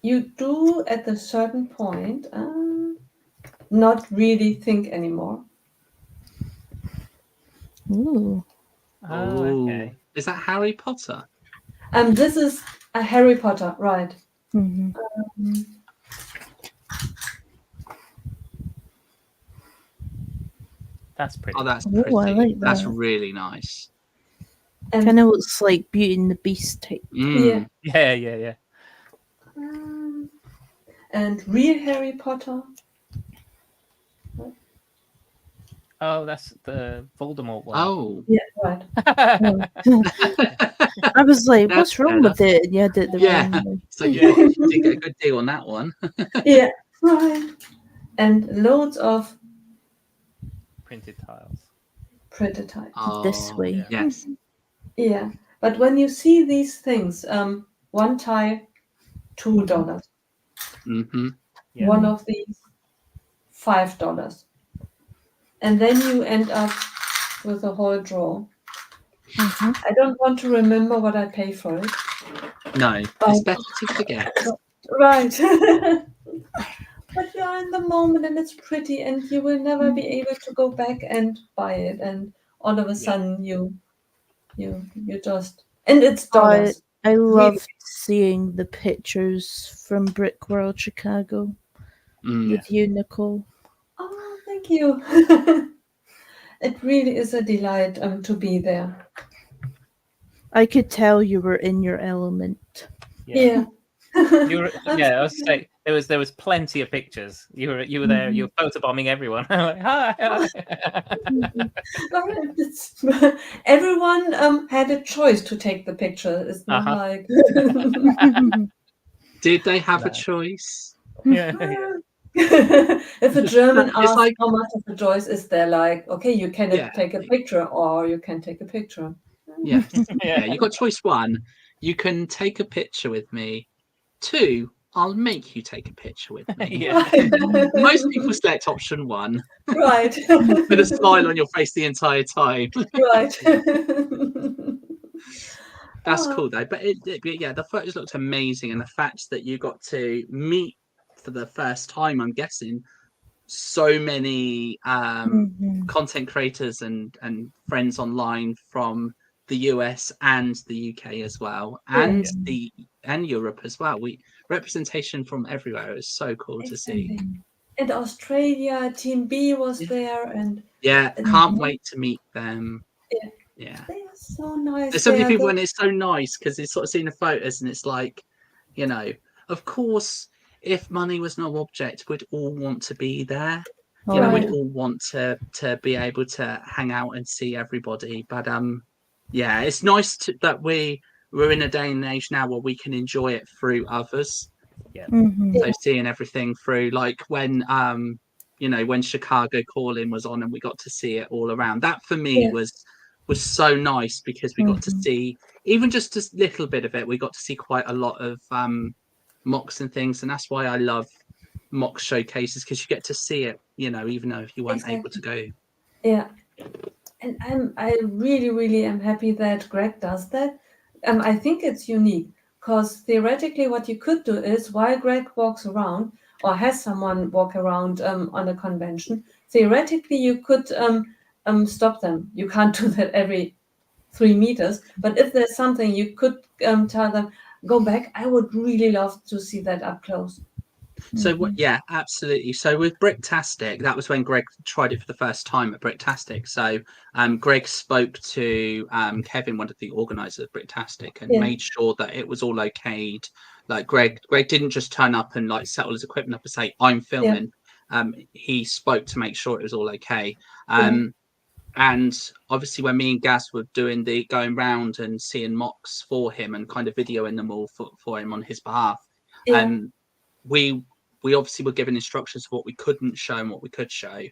You do at a certain point not really think anymore. Ooh. Oh, okay. Is that Harry Potter? This is a Harry Potter, right? That's pretty. Oh, that's Ooh, pretty. I like That's that. really nice. Kind of looks like Beauty and the Beast type. Yeah. Yeah. And real Harry Potter. Oh, that's the Voldemort one. Oh. Yeah, right. I was like, That's what's wrong with it? Yeah, So you did get a good deal on that one. Yeah, right. And loads of Printed tiles. printed tiles. This way. Yes. Yeah, but when you see these things, one tile, $2. Yeah. One of these, $5. And then you end up with a whole drawer. I don't want to remember what I pay for it. No, it's better to forget. Right. But you're in the moment and it's pretty, and you will never be able to go back and buy it. And all of a sudden you just, and it's dollars. I love seeing the pictures from Brick World Chicago with you, Nicole. Oh, thank you. It really is a delight to be there. I could tell you were in your element. Yeah. I was saying there was plenty of pictures. You were there. You were photobombing everyone. Like, hi. Everyone had a choice to take the picture. It's not like. Did they have a choice? Yeah. If a German asks like, how much of a choice is there, like, okay, you can take a picture or you can take a picture. Yes. Yeah, you got choice 1. You can take a picture with me. 2, I'll make you take a picture with me. Most people select option 1. Right. With a smile on your face the entire time. Right. That's cool though. But the photos looked amazing, and the fact that you got to meet for the first time, I'm guessing, so many content creators and friends online from the US and the UK as well, and Europe as well. Representation from everywhere is so cool to see. And Australia, Team B was there, and can't wait to meet them. Yeah, they are so nice. There's so many people, and it's so nice because it's sort of seeing the photos, and it's like, you know, of course, if money was no object, we'd all want to be there. You know, we'd all want to be able to hang out and see everybody. But yeah, it's nice that we're in a day and age now where we can enjoy it through others. So seeing everything through, like when you know, when Chicago Calling was on and we got to see it all around. That for me was was so nice because we got to see even just a little bit of it. We got to see quite a lot of mocks and things, and that's why I love mock showcases, because you get to see it, you know, even though you weren't able to go. Yeah, and I really am happy that Greg does that. I think it's unique because theoretically, what you could do is while Greg walks around or has someone walk around on a convention, theoretically you could stop them. You can't do that every 3 meters, but if there's something you could tell them, go back. I would really love to see that up close. So yeah, absolutely. So with Bricktastic, that was when Greg tried it for the first time at Bricktastic. So Greg spoke to Kevin, one of the organisers of Bricktastic, and made sure that it was all okayed. Like Greg didn't just turn up and like set all his equipment up and say, I'm filming. He spoke to make sure it was all okay. And obviously when me and Gaz were doing the going round and seeing mocks for him and kind of videoing them all for him on his behalf, we obviously were given instructions of what we couldn't show and what we could show,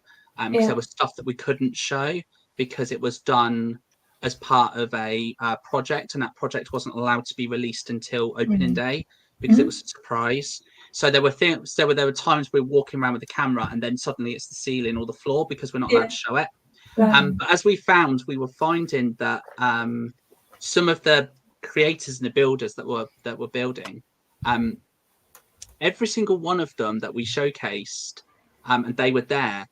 because there was stuff that we couldn't show because it was done as part of a project, and that project wasn't allowed to be released until opening day because it was a surprise. So there were things, there were times we were walking around with the camera and then suddenly it's the ceiling or the floor because we're not allowed to show it. But as we were finding that some of the creators and the builders that were building, every single one of them that we showcased, and they were there,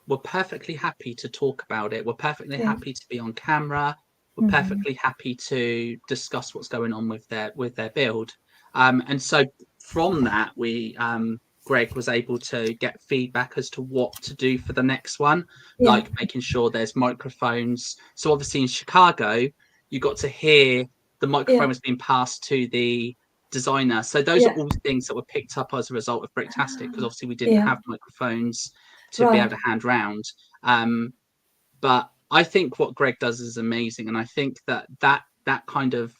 were perfectly happy to talk about it. We're perfectly happy to be on camera. We're perfectly happy to discuss what's going on with their build. And so from that, Greg was able to get feedback as to what to do for the next one, like making sure there's microphones. So obviously in Chicago, you got to hear the microphone was being passed to the designer. So those are all things that were picked up as a result of Bricktastic, because obviously we didn't have microphones to be able to hand round. But I think what Greg does is amazing, and I think that kind of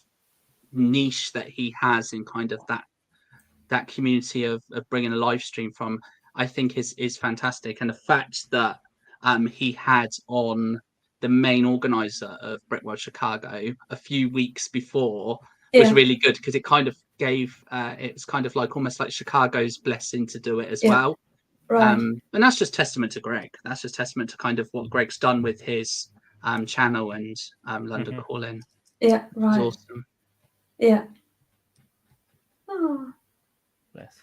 niche that he has in kind of that community of bringing a live stream from, I think is fantastic. And the fact that he had on the main organizer of Brickworld Chicago a few weeks before was really good, because it kind of gave it's kind of like almost like Chicago's blessing to do it as well. And that's just testament to Greg. That's just testament to kind of what Greg's done with his channel and London Calling. It's awesome. Oh. Bless.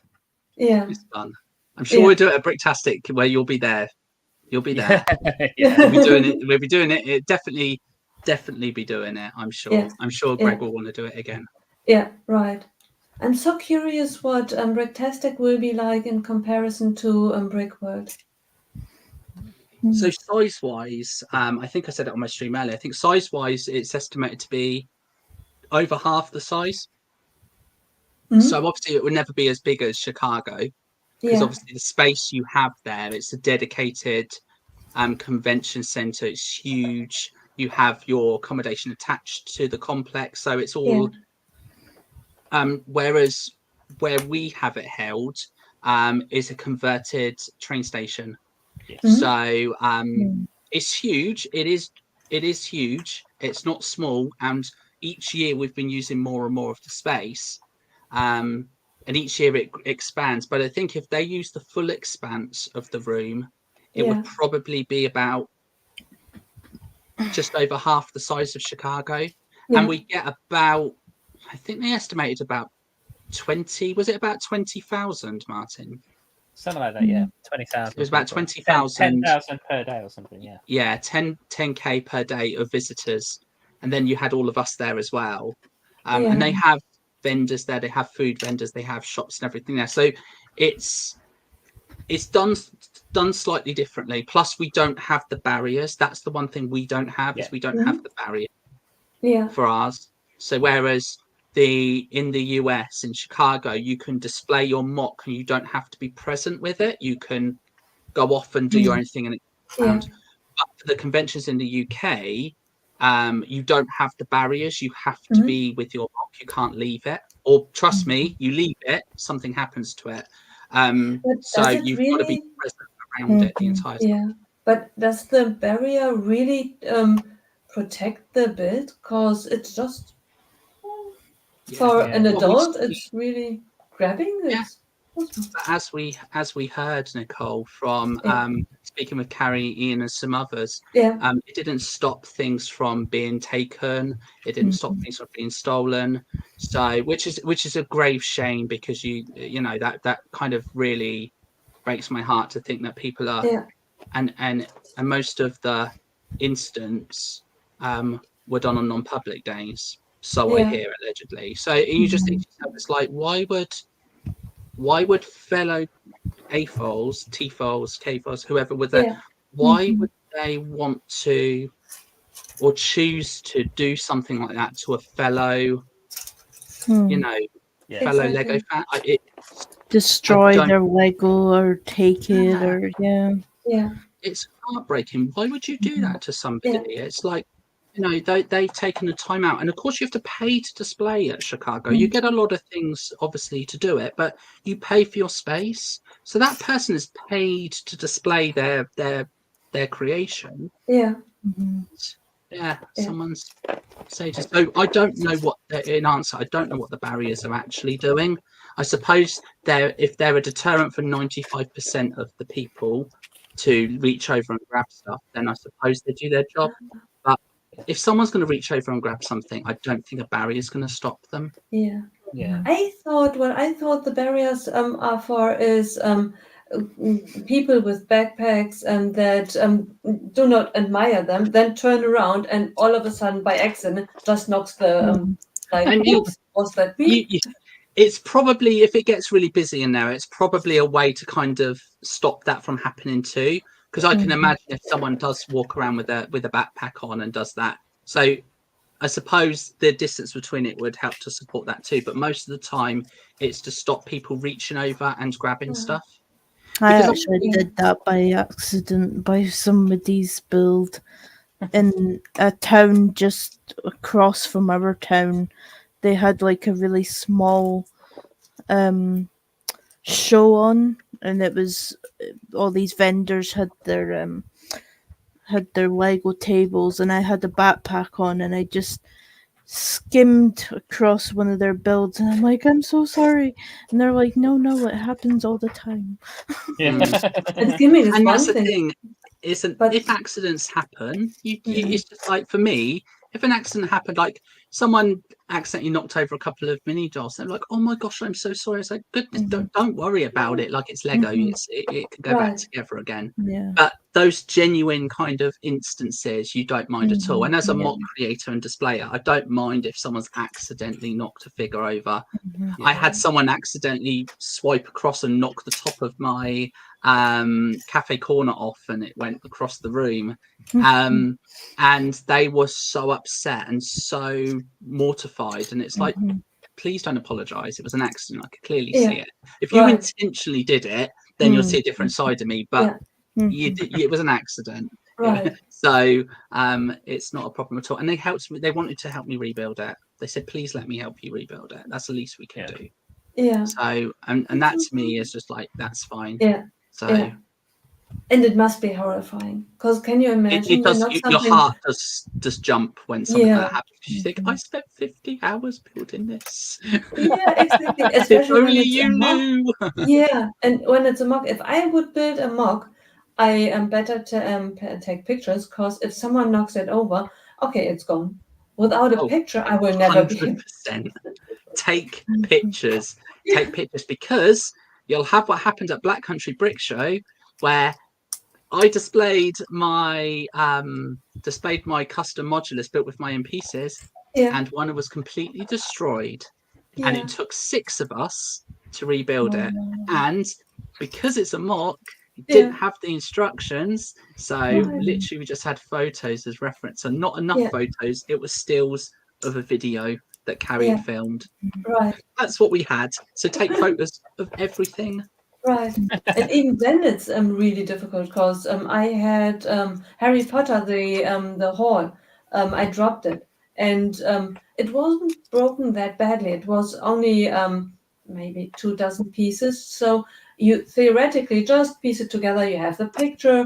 It's fun. I'm sure we'll do it at Bricktastic where you'll be there. You'll be there. We'll be doing it. We'll be doing it. It definitely be doing it. I'm sure. I'm sure Greg will want to do it again. I'm so curious what Bricktastic will be like in comparison to Brickworld. So size-wise, I think I said it on my stream earlier. I think size-wise, it's estimated to be over half the size. So obviously, it would never be as big as Chicago, because obviously the space you have there, it's a dedicated convention center. It's huge. You have your accommodation attached to the complex, so it's all. Whereas where we have it held is a converted train station. So it's huge. It is huge. It's not small. And each year we've been using more and more of the space. And each year it expands. But I think if they use the full expanse of the room, it would probably be about just over half the size of Chicago. And we get about, I think they estimated about 20. Was it about 20,000, Martin? Something like that, yeah. 20,000. It was about 20,000. 10,000 per day or something, yeah. Yeah, 10K per day of visitors. And then you had all of us there as well. And they have vendors there. They have food vendors. They have shops and everything there. So it's done slightly differently. Plus, we don't have the barriers. That's the one thing we don't have, is we don't have the barrier for ours. So whereas in the US, in Chicago, you can display your mock and you don't have to be present with it. You can go off and do your own thing. But for the conventions in the UK, you don't have the barriers. You have to be with your mock. You can't leave it. Or trust me, you leave it, something happens to it. So you've got to be present around it the entire time. But does the barrier really protect the build, because it's just for an adult, it's really grabbing. It's as we heard, Nicole, from speaking with Carrie, Ian, and some others, it didn't stop things from being taken. It didn't stop things from being stolen. So, which is a grave shame, because you know that kind of really breaks my heart to think that people are and most of the incidents were done on non-public days. So I hear, allegedly. So you just think to yourself, it's like, why would fellow A-foles, T-foles, K-foles, whoever were there, why would they want to or choose to do something like that to a fellow, you know, fellow Lego fan? Destroy their Lego or take it, or it's heartbreaking. Why would you do that to somebody? It's like, you know, they've taken the time out, and of course you have to pay to display at Chicago. You get a lot of things, obviously, to do it, but you pay for your space. So that person is paid to display their creation. Someone's saying. So I don't know what in answer. I don't know what the barriers are actually doing. I suppose if they're a deterrent for 95% of the people to reach over and grab stuff, then I suppose they do their job. But if someone's going to reach over and grab something, I don't think a barrier is going to stop them. I thought the barriers are for is people with backpacks that do not admire them, then turn around and all of a sudden by accident just knocks the was that me? It's probably, if it gets really busy in there, it's probably a way to kind of stop that from happening too. Because I can imagine if someone does walk around with a backpack on and does that. So I suppose the distance between it would help to support that too. But most of the time, it's to stop people reaching over and grabbing stuff. I actually did that by accident by somebody's build in a town just across from our town. They had like a really small show on, and it was all these vendors had their Lego tables, and I had a backpack on, and I just skimmed across one of their builds, and I'm like, I'm so sorry, and they're like, no, it happens all the time. And skimming is and one that's the thing. thing, but if accidents happen, it's just like, for me, if an accident happened, like someone accidentally knocked over a couple of mini dolls, they're like, oh my gosh, I'm so sorry. It's like, goodness, don't worry about it. Like, it's Lego. It can go back together again. But those genuine kind of instances, you don't mind at all. And as a mock creator and displayer, I don't mind if someone's accidentally knocked a figure over. I had someone accidentally swipe across and knock the top of my cafe corner off, and it went across the room. And they were so upset and so mortified, and it's like, please don't apologize. It was an accident. I could clearly see it. If you intentionally did it, then you'll see a different side of me, but it was an accident. So it's not a problem at all. And they helped me. They wanted to help me rebuild it. They said, please let me help you rebuild it. That's the least we can do. So and that to me is just like, that's fine. And it must be horrifying, because can you imagine? It does. Your heart does jump when something like that happens. You think, I spent 50 hours building this. Exactly. Especially if only when it's you knew. And when it's a mock, if I would build a mock, I am better to take pictures, because if someone knocks it over, okay, it's gone. Without a picture, I will never 100%. Take pictures. Take pictures, because you'll have what happened at Black Country Brick Show, where I displayed my custom modulus built with my own pieces, and one was completely destroyed, and it took 6 of us to rebuild it. And because it's a mock, it didn't have the instructions, so literally we just had photos as reference, and not enough photos. It was stills of a video that Carrie had filmed. That's what we had. So take photos of everything. And even then it's really difficult, because I had Harry Potter, the hall. I dropped it, and it wasn't broken that badly. It was only maybe 24 pieces. So you theoretically just piece it together. You have the picture,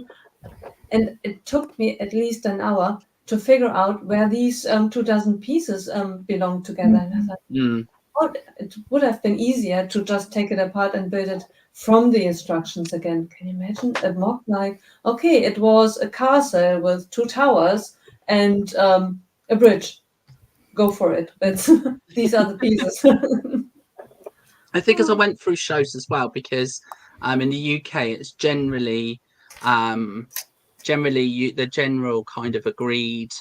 and it took me at least an hour to figure out where these 2 dozen pieces belong together. And I thought, oh, it would have been easier to just take it apart and build it from the instructions again. Can you imagine a mock like, okay, it was a castle with 2 towers and a bridge. Go for it. But these are the pieces. I think as I went through shows as well, because in the UK it's generally the general kind of agreed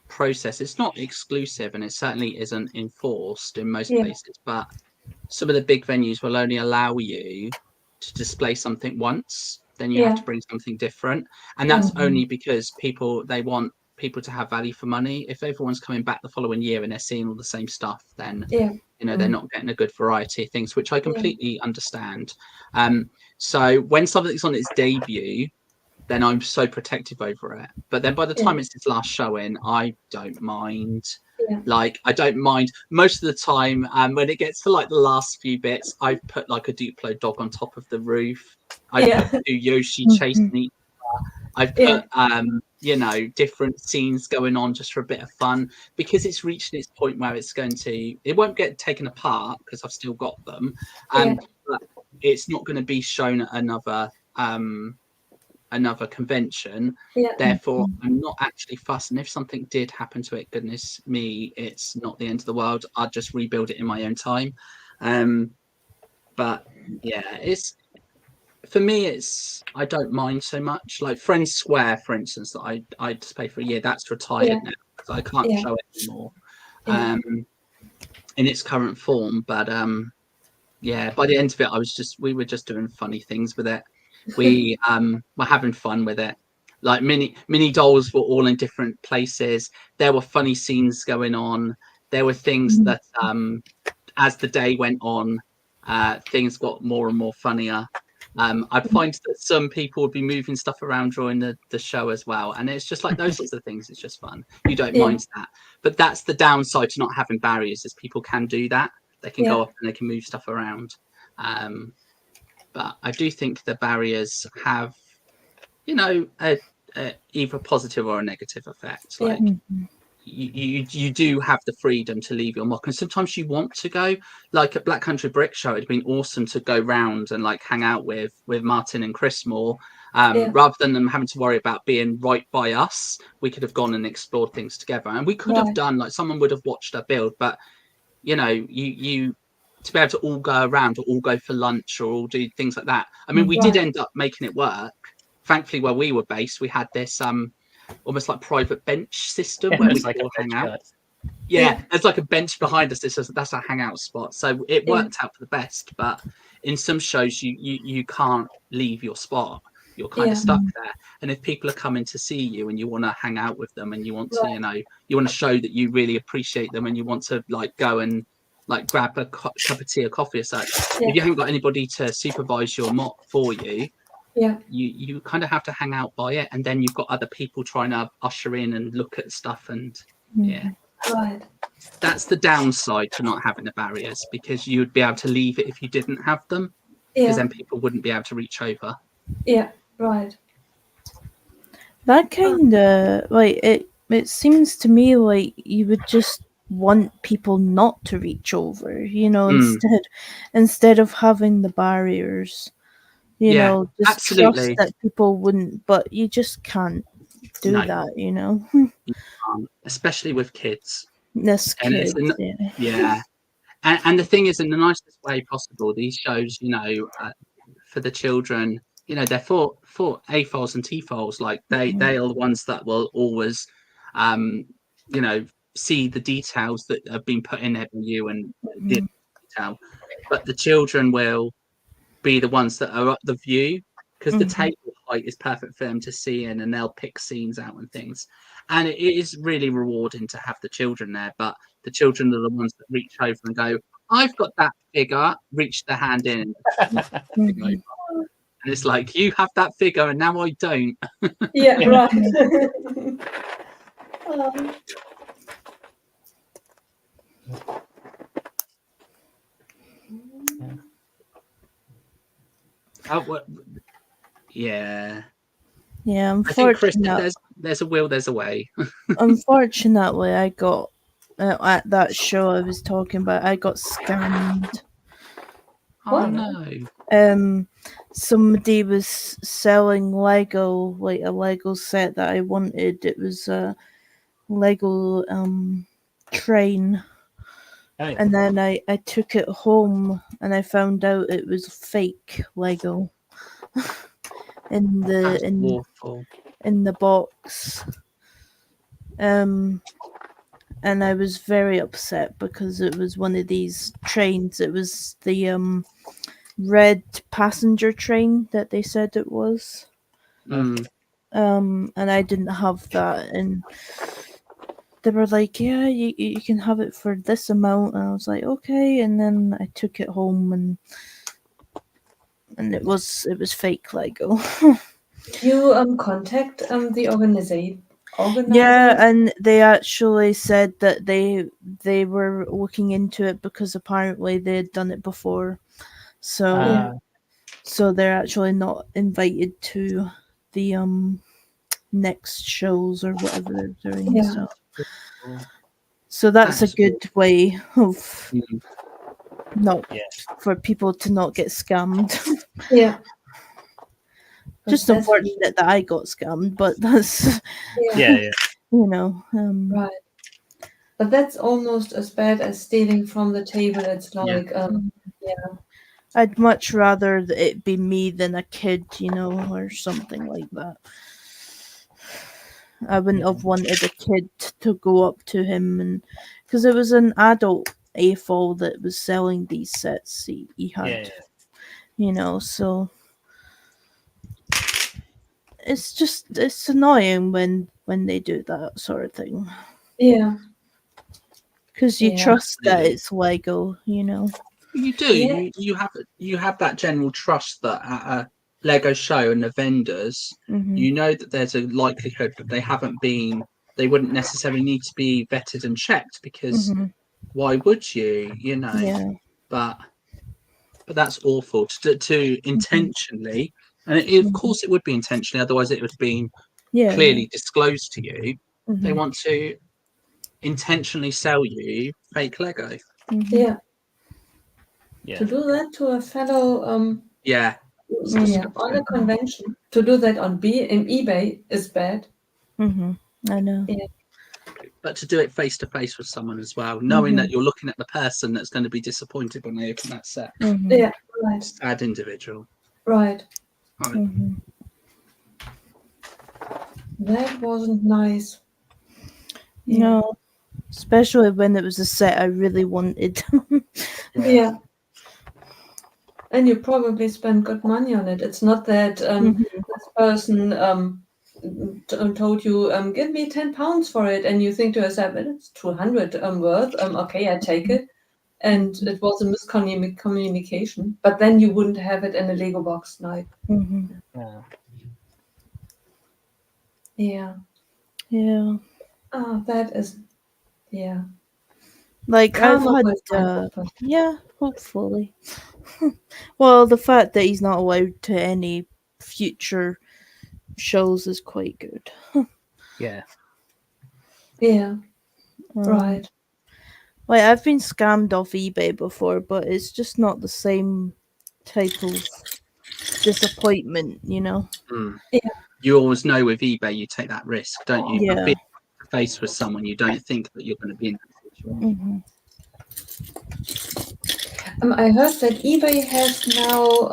process. It's not exclusive, and it certainly isn't enforced in most places, but some of the big venues will only allow you to display something once, then you have to bring something different, and that's only because they want people to have value for money. If everyone's coming back the following year and they're seeing all the same stuff, then they're not getting a good variety of things, which I completely understand. So when something's on its debut, then I'm so protective over it. But then by the time it's its last showing, I don't mind. Like, I don't mind most of the time. When it gets to like the last few bits, I've put like a Duplo dog on top of the roof. I've put Yoshi chasing each other. I've put different scenes going on just for a bit of fun, because it's reached its point where it won't get taken apart because I've still got them. But it's not going to be shown at another convention. Therefore, I'm not actually fussed. And if something did happen to it, goodness me, it's not the end of the world. I'd just rebuild it in my own time. But yeah, it's for me, I don't mind so much. Like Friends Square, for instance, that I just pay for a year, that's retired now, so I can't show it anymore in its current form. But by the end of it, we were just doing funny things with it. We were having fun with it. Like mini dolls were all in different places. There were funny scenes going on. There were things that as the day went on, things got more and more funnier. I find that some people would be moving stuff around during the show as well, and it's just like those sorts of things. It's just fun. You don't mind that, but that's the downside to not having barriers, is people can do that. They can go up and they can move stuff around. But I do think the barriers have, a either positive or a negative effect. Like you do have the freedom to leave your mark, and sometimes you want to go. Like at Black Country Brick Show, it'd been awesome to go round and like hang out with Martin and Chris more, rather than them having to worry about being right by us. We could have gone and explored things together, and we could have done, like, someone would have watched our build, but you to be able to all go around or all go for lunch or all do things like that. I mean, we did end up making it work. Thankfully, where we were based, we had this almost like private bench system where we could all hang out. There's like a bench behind us. That's our hangout spot. So it worked out for the best. But in some shows, you can't leave your spot. You're kind of stuck there. And if people are coming to see you and you want to hang out with them and you want to, you want to show that you really appreciate them and you want to like go and like grab a cup of tea or coffee or such. If you haven't got anybody to supervise your mock for you, you kind of have to hang out by it, and then you've got other people trying to usher in and look at stuff, and that's the downside to not having the barriers, because you'd be able to leave it if you didn't have them, because then people wouldn't be able to reach over. That kind of like it seems to me like you would just want people not to reach over, instead of having the barriers, just absolutely. trust that people wouldn't, but you just can't do that, especially with kids. Kids, and the thing is, in the nicest way possible, these shows, for the children, they're for A-files and T-files. Like they are the ones that will always see the details that have been put in there for you, and the detail, but the children will be the ones that are at the view, because the table height is perfect for them to see in, and they'll pick scenes out and things, and it is really rewarding to have the children there. But the children are the ones that reach over and go, I've got that figure, reach their hand in, and it's like, you have that figure and now I don't. Unfortunately. Unfortunately. there's a will, there's a way. Unfortunately, I got at that show I was talking about. I got scammed. Oh What? no. Somebody was selling Lego, like a Lego set that I wanted. It was a Lego train. Oh, yeah. And then I took it home and I found out it was fake Lego in That's the awful. in the box. And I was very upset because it was one of these trains. It was the red passenger train that they said it was. Mm. And I didn't have that, and they were like, "Yeah, you can have it for this amount." And I was like, "Okay." And then I took it home, and it was fake Lego. You contact the organizer. Yeah, and they actually said that they were looking into it because apparently they had done it before. So Yeah. so they're actually not invited to the next shows or whatever they're doing. Yeah. So that's a That's good way of Mm. not Yeah. for people to not get scammed. Yeah. Just That's unfortunate that I got scammed, but that's Yeah. you know, right. But that's almost as bad as stealing from the table. It's Yeah. like, I'd much rather it be me than a kid, or something like that. I wouldn't have wanted a kid to go up to him, and because it was an adult AFOL that was selling these sets, he had, so it's annoying when they do that sort of thing. yeah. Because you Yeah. trust that Absolutely. it's Lego, You do. Yeah. You have that general trust that at a Lego show and the vendors, Mhm. you know that there's a likelihood that they wouldn't necessarily need to be vetted and checked because Mhm. why would you? Yeah. But that's awful to intentionally, and of course it would be intentionally, otherwise it would have been Yeah. clearly disclosed to you. They Mhm. want to intentionally sell you fake Lego. Yeah. Yeah. To do that to a fellow Yeah, it's on a disgusting. convention, to do that on eBay is bad. Mhm. I know. Yeah. But to do it face to face with someone as well, knowing that you're looking at the person that's going to be disappointed when they open that set. Mhm. Yeah. Right. Sad individual. Right. Mhm. That wasn't nice. Yeah. No, especially when it was a set I really wanted. Yeah. And you probably spent good money on it. It's not that this person told you, give me £10 for it, and you think to yourself, well, it's 200 worth. Okay, I take it. And it was a miscommunication. But then you wouldn't have it in a Lego box, like. Mhm. Yeah. Yeah. Oh, that is. Yeah. Like Karma I've had, will find that person. yeah, hopefully. Well, the fact that he's not allowed to any future shows is quite good. Yeah. Yeah. Right. Like I've been scammed off eBay before, but it's just not the same type of disappointment, Yeah. You always know with eBay you take that risk, don't you? Yeah. But being faced with someone, you don't think that you're going to be in that situation. I heard that eBay has now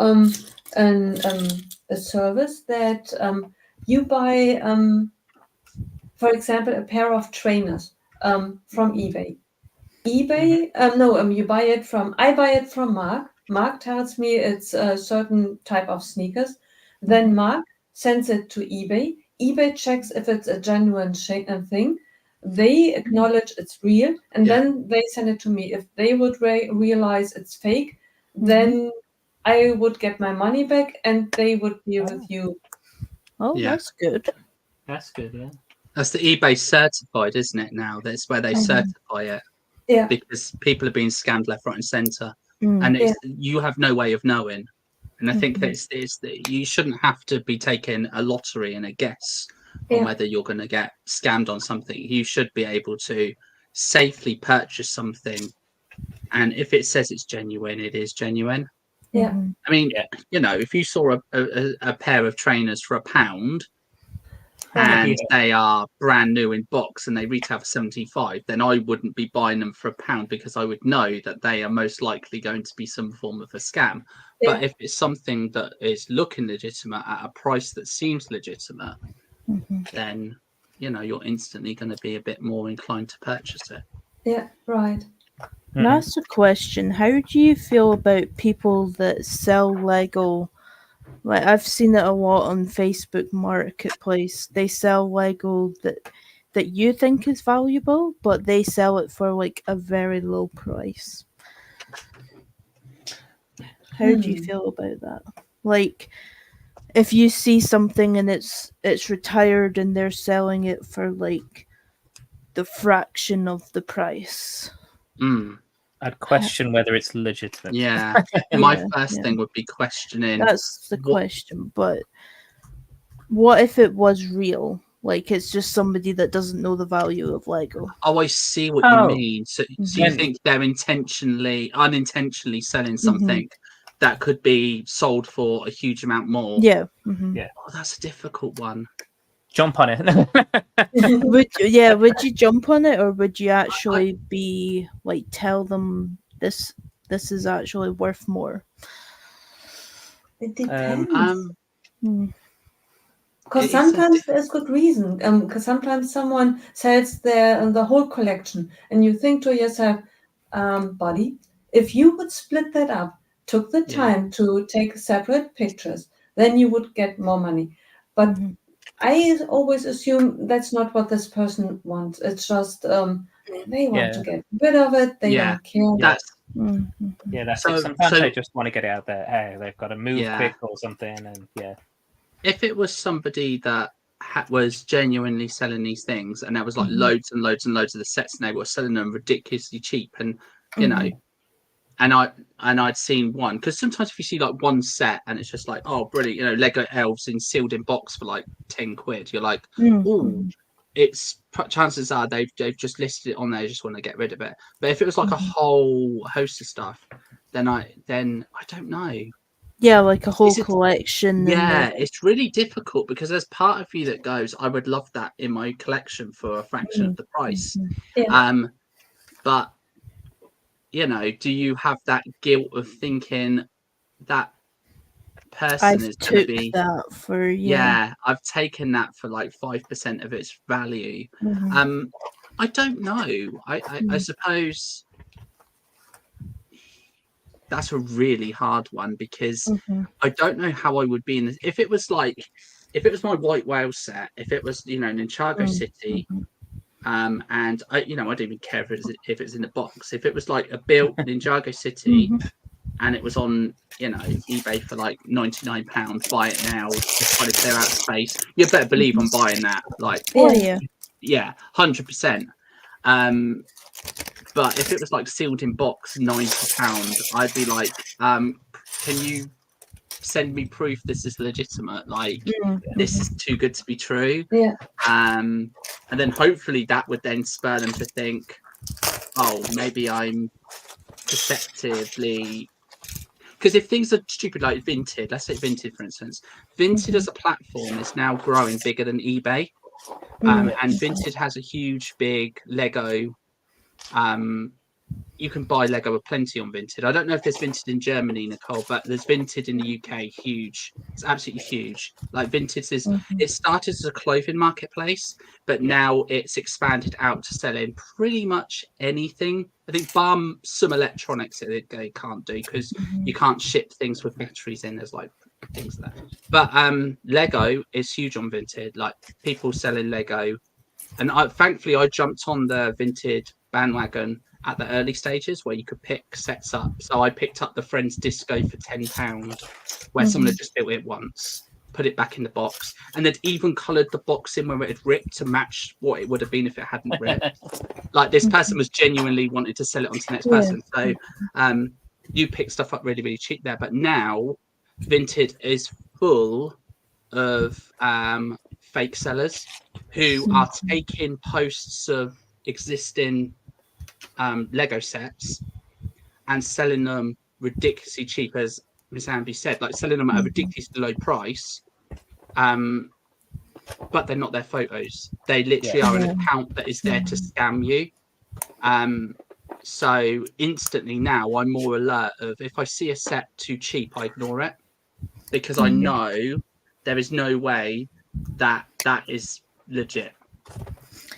a service that you buy, for example, a pair of trainers from eBay. eBay, you buy it from. I buy it from Mark. Mark tells me it's a certain type of sneakers. Then Mark sends it to eBay. eBay checks if it's a genuine thing. They acknowledge it's real, and then they send it to me. If they would realize it's fake, then I would get my money back, and they would be with you. Oh, Yeah. that's good. That's good, yeah. That's the eBay certified, isn't it? Now that's where they certify it. Yeah. Because people are being scammed left, right, and centre, Mm. and you have no way of knowing. And I think that it's that you shouldn't have to be taking a lottery and a guess on whether you're going to get scammed on something. You should be able to safely purchase something, and if it says it's genuine, it is genuine. Yeah. I mean, you know, if you saw a pair of trainers for £1 and they are brand new in box and they retail for 75, then I wouldn't be buying them for £1 because I would know that they are most likely going to be some form of a scam. But if it's something that is looking legitimate at a price that seems legitimate, then, you know, you're instantly going to be a bit more inclined to purchase it. Yeah, right. And that's a question. How do you feel about people that sell Lego? Like, I've seen it a lot on Facebook Marketplace. They sell Lego that you think is valuable, but they sell it for like a very low price. How do you feel about that? Like, if you see something and it's retired and they're selling it for like the fraction of the price. I'd question whether it's legitimate. Yeah. My first thing would be questioning. That's the question. But what if it was real? Like, it's just somebody that doesn't know the value of Lego. Oh, I see what you mean. So you think they're unintentionally selling something that could be sold for a huge amount more? Yeah. Yeah. Oh, that's a difficult one. Jump on it. Would you jump on it, or would you actually be like, tell them this is actually worth more? It depends. Because It's sometimes there's good reason. Because sometimes someone sells the whole collection, and you think to yourself, buddy, if you would split that up, took the time to take separate pictures, then you would get more money. But I always assume that's not what this person wants. It's just they want to get rid of it. They don't care. That's that's it. Sometimes they just want to get it out there. Hey, they've got to move quick or something, and if it was somebody that was genuinely selling these things, and there was like loads and loads and loads of the sets, and they were selling them ridiculously cheap, and you know, and I'd seen one, because sometimes if you see like one set and it's just like, oh brilliant, you know, Lego elves sealed in box for like 10 quid, you're like, oh, it's chances are they've just listed it on there, just want to get rid of it. But if it was like a whole host of stuff, then I don't know. Yeah, like a whole collection. Yeah, it's really difficult, because there's part of you that goes, I would love that in my collection for a fraction of the price. But you know, do you have that guilt of thinking that person is going to be that for I've taken that for like 5% of its value? I don't know. I suppose that's a really hard one, because I don't know how I would be in this. If it was my White Whale set, if it was, you know, Ninjago City, and I don't even care if it's in the box. If it was like a built Ninjago City and it was on, you know, eBay for like £99, buy it now, just try to clear out space, you better believe I'm buying that. Like, 100%. But if it was like sealed in box, £90, I'd be like, can you send me proof this is legitimate? Like, this is too good to be true. And then hopefully that would then spur them to think, oh, maybe I'm deceptively, because if things are stupid, like Vinted, let's say Vinted for instance, Vinted as a platform is now growing bigger than eBay. And Vinted has a huge big Lego, you can buy Lego with plenty on Vinted. I don't know if there's Vinted in Germany, Nicole, but there's Vinted in the UK. Huge. It's absolutely huge. Like, Vinted is, it started as a clothing marketplace, but now it's expanded out to selling pretty much anything. I think bar some electronics they can't do, because you can't ship things with batteries in. There's like things there. But Lego is huge on Vinted. Like, people selling Lego. And thankfully I jumped on the Vinted bandwagon at the early stages where you could pick sets up. So I picked up the Friends Disco for £10, where someone had just built it once, put it back in the box, and they'd even coloured the box in where it had ripped to match what it would have been if it hadn't ripped. Like, this person was genuinely wanting to sell it on to the next person. So you pick stuff up really, really cheap there. But now Vinted is full of fake sellers who are taking posts of existing Lego sets and selling them ridiculously cheap, as Miss Amby said, like selling them at a ridiculously low price. But they're not their photos. They literally are an account that is there to scam you. So instantly now I'm more alert of if I see a set too cheap, I ignore it, because I know there is no way that is legit.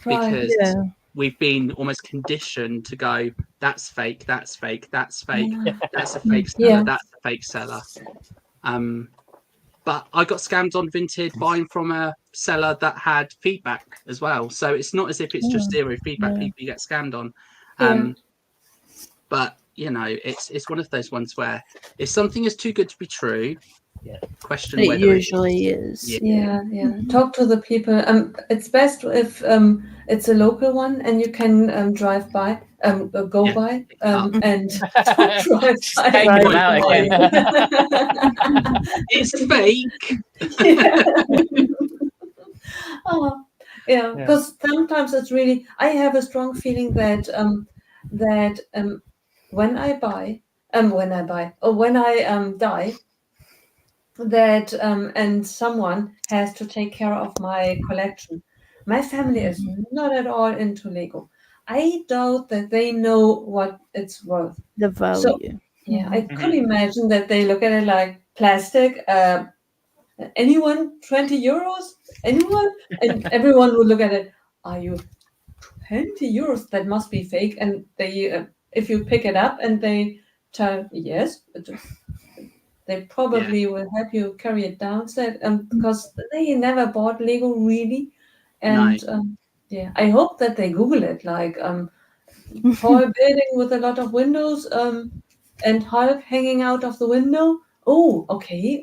Because we've been almost conditioned to go, that's fake, that's fake, that's fake, that's a fake seller, that's a fake seller. But I got scammed on Vinted buying from a seller that had feedback as well. So it's not as if it's just zero feedback people you get scammed on. But you know, it's one of those ones where if something is too good to be true, question it whether usually is. Yeah. Talk to the people. It's best if it's a local one and you can drive by, go by, and drive by. Hanging them out again. It's fake. Because sometimes it's really. I have a strong feeling that when I die, that and someone has to take care of my collection. My family is not at all into Lego. I doubt that they know what it's worth. The value. So, I could imagine that they look at it like plastic. Anyone 20 euros? Anyone? And everyone would look at it. Are you 20 euros? That must be fake. And they, if you pick it up and they tell yes, they probably will help you carry it downstairs. Because they never bought Lego really, and I hope that they Google it like tall building with a lot of windows and Hulk hanging out of the window. Oh, okay.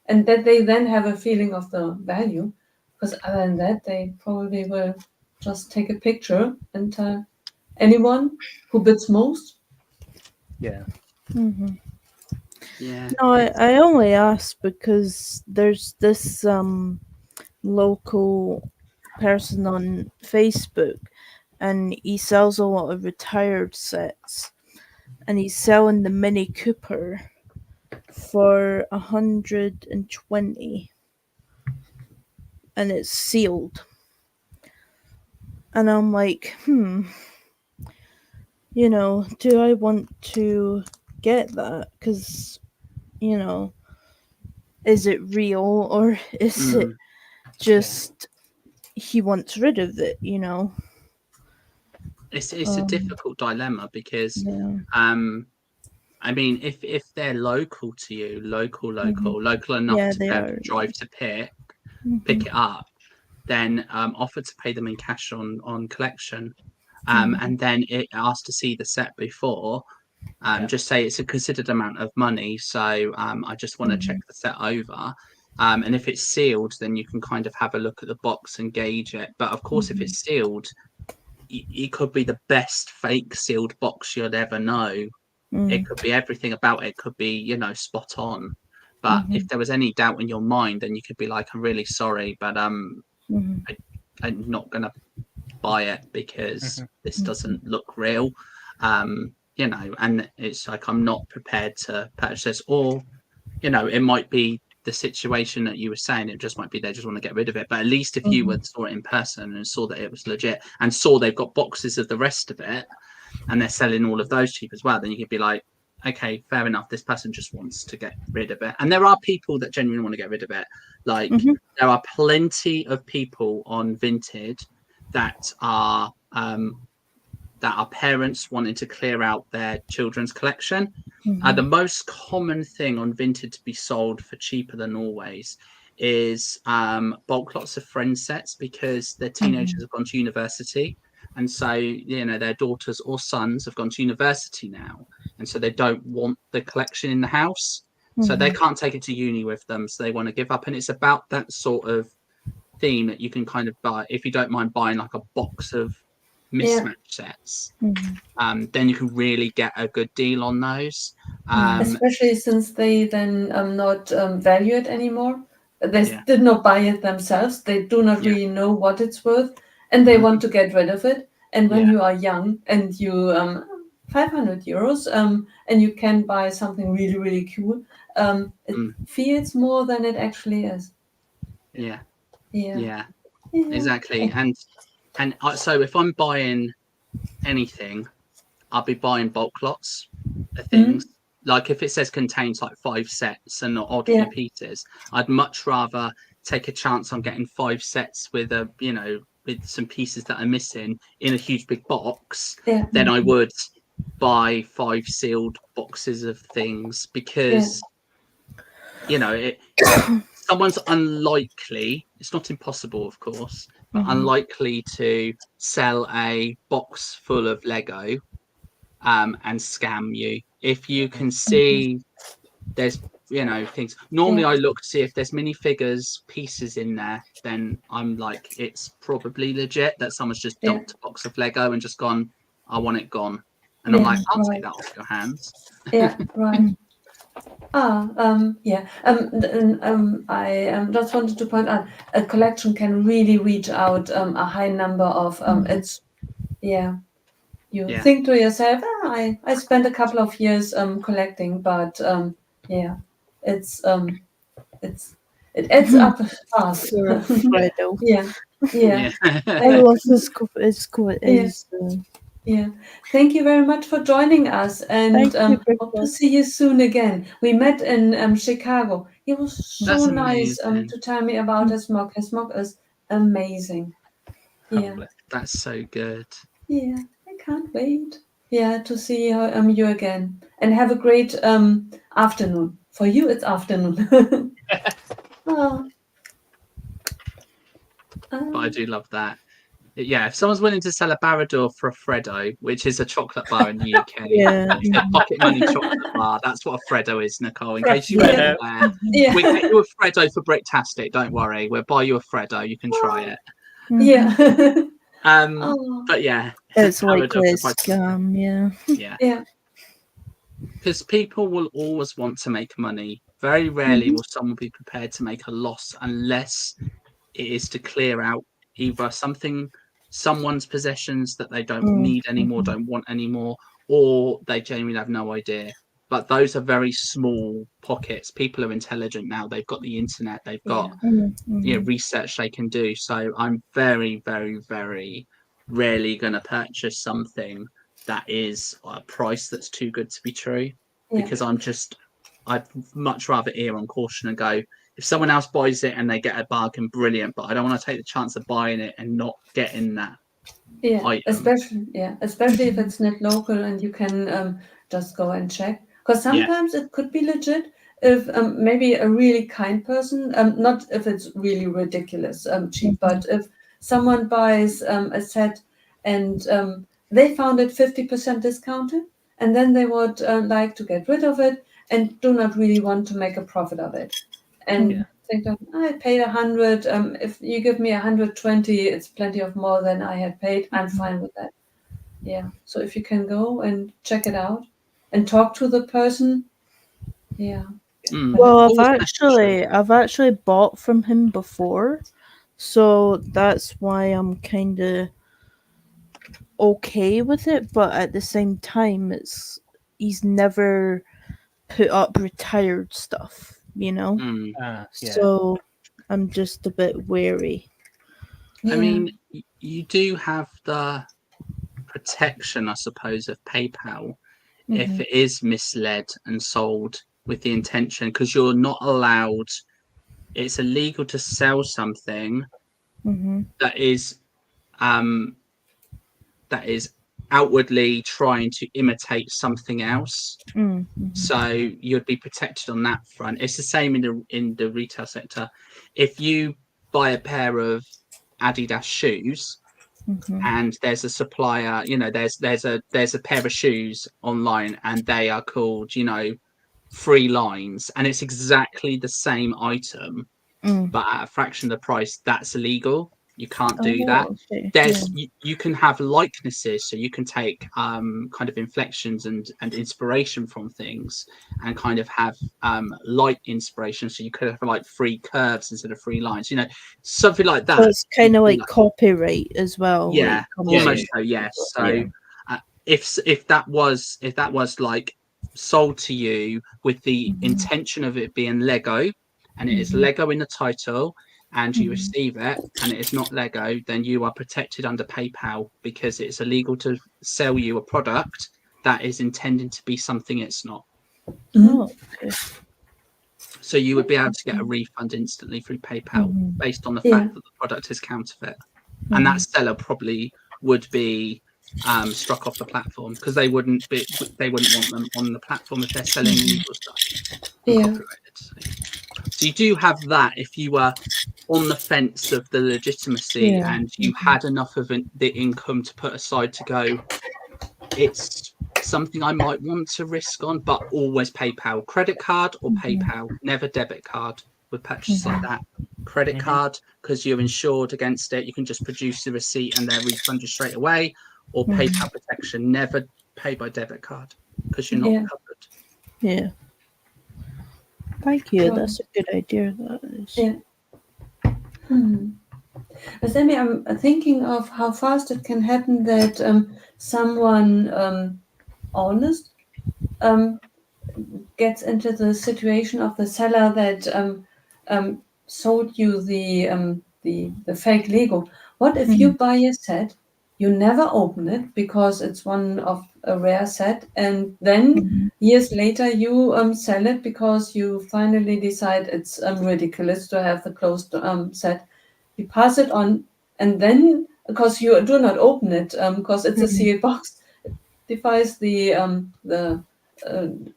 And that they then have a feeling of the value, because other than that, they probably will just take a picture and tell anyone who bids most. Yeah. Yeah. No, I only ask because there's this local person on Facebook, and he sells a lot of retired sets, and he's selling the Mini Cooper for 120, and it's sealed. And I'm like, do I want to get that? Because, is it real, or is it just he wants rid of it, It's a difficult dilemma because I mean, if they're local to you, local enough to be able to drive to pick it up, then offer to pay them in cash on collection, and then it asked to see the set before. Just say it's a considered amount of money, so I just want to check the set over. And if it's sealed, then you can kind of have a look at the box and gauge it. But of course, if it's sealed, it could be the best fake sealed box you'd ever know. It could be everything about it could be, spot on. But if there was any doubt in your mind, then you could be like, I'm really sorry, but I'm not going to buy it because this doesn't look real. And it's like, I'm not prepared to purchase, or, it might be the situation that you were saying, it just might be they just want to get rid of it. But at least if you saw it in person and saw that it was legit and saw they've got boxes of the rest of it and they're selling all of those cheap as well, then you could be like, okay, fair enough, this person just wants to get rid of it. And there are people that genuinely want to get rid of it. Like there are plenty of people on Vinted that are parents wanting to clear out their children's collection. The most common thing on Vinted to be sold for cheaper than always is bulk lots of friend sets, because their teenagers have gone to university, and so their daughters or sons have gone to university now, and so they don't want the collection in the house, so they can't take it to uni with them, so they want to give up. And it's about that sort of theme that you can kind of buy if you don't mind buying like a box of mismatch sets. Then you can really get a good deal on those, especially since they then not value it anymore. They did not buy it themselves. They do not really know what it's worth, and they want to get rid of it. And when you are young and you 500 euros and you can buy something really, really cool, it feels more than it actually is. Yeah. Exactly. And so if I'm buying anything, I'll be buying bulk lots of things. Like if it says contains like 5 sets and not odd few pieces, I'd much rather take a chance on getting 5 sets with with some pieces that are missing in a huge big box than I would buy 5 sealed boxes of things, because someone's unlikely, it's not impossible of course, but unlikely to sell a box full of Lego and scam you. If you can see there's things, normally I look to see if there's minifigures pieces in there, then I'm like, it's probably legit that someone's just dumped a box of Lego and just gone, I want it gone, and I'm like, I'll take that off your hands. Right. I just wanted to point out, a collection can really reach out a high number of you think to yourself, I spent a couple of years collecting, but it adds up fast. Fredo. I love his cool. Thank you very much for joining us, and hope to see you soon again. We met in Chicago. He was so nice to tell me about his mug. His mug is amazing. That's so good. I can't wait. To see you again, and have a great afternoon. For you, it's afternoon. But I do love that. If someone's willing to sell a Barador for a Freddo, which is a chocolate bar in the UK, it's a pocket money chocolate bar. That's what a Freddo is, Nicole. In case you weren't aware, we get you a Freddo for Bricktastic. Don't worry, we'll buy you a Freddo. You can try it. But it's like a scam. Because people will always want to make money. Very rarely will someone be prepared to make a loss unless it is to clear out either someone's possessions that they don't need anymore, don't want anymore, or they genuinely have no idea. But those are very small pockets. People are intelligent now. They've got the internet. They've got research they can do. So I'm very, very, very rarely going to purchase something that is a price that's too good to be true, because I'd much rather err on caution and go, if someone else buys it and they get a bargain, brilliant, but I don't want to take the chance of buying it and not getting that item. Especially if it's not local and you can just go and check, because sometimes it could be legit if maybe a really kind person, not if it's really ridiculous cheap, but if someone buys a set and they found it 50% discounted, and then they would like to get rid of it and do not really want to make a profit of it, and think that I paid 100. If you give me 120, it's plenty of more than I had paid. I'm fine with that. So if you can go and check it out and talk to the person, Well, I've actually bought from him before, so that's why I'm kind of okay with it. But at the same time, he's never put up retired stuff, so I'm just a bit wary. I mean, you do have the protection, I suppose, of PayPal if it is misled and sold with the intention, because you're not allowed, it's illegal to sell something that is outwardly trying to imitate something else. So you'd be protected on that front. It's the same in the retail sector. If you buy a pair of Adidas shoes and there's a supplier, there's a pair of shoes online and they are called, Free Lines, and it's exactly the same item but at a fraction of the price, that's illegal. You can't do that. Okay. There's you can have likenesses, so you can take kind of inflections and inspiration from things, and kind of have light inspiration. So you could have like free curves instead of free lines, you know, something like that. So it's kind of like copyright as well. Yeah, like, almost so. Yes. So if that was like sold to you with the intention of it being Lego, and it is Lego in the title, and you receive it and it is not Lego, then you are protected under PayPal, because it's illegal to sell you a product that is intended to be something it's not. Oh, okay. So you would be able to get a refund instantly through PayPal based on the fact that the product is counterfeit, and that seller probably would be struck off the platform, because they wouldn't want them on the platform if they're selling illegal stuff. So you do have that if you were on the fence of the legitimacy and you had enough of the income to put aside to go, it's something I might want to risk on, but always PayPal. Credit card or PayPal, never debit card with purchases like that. Credit card, because you're insured against it, you can just produce the receipt and they'll refund you straight away. Or PayPal protection, never pay by debit card, because you're not covered. Yeah. Thank you. That's a good idea. That is. Yeah. But then I'm thinking of how fast it can happen that someone honest gets into the situation of the seller that sold you the fake Lego. What if you buy a set, you never open it because it's one of a rare set, and then years later you sell it because you finally decide it's ridiculous to have the closed set. You pass it on, and then because you do not open it because it's a sealed box, it defies the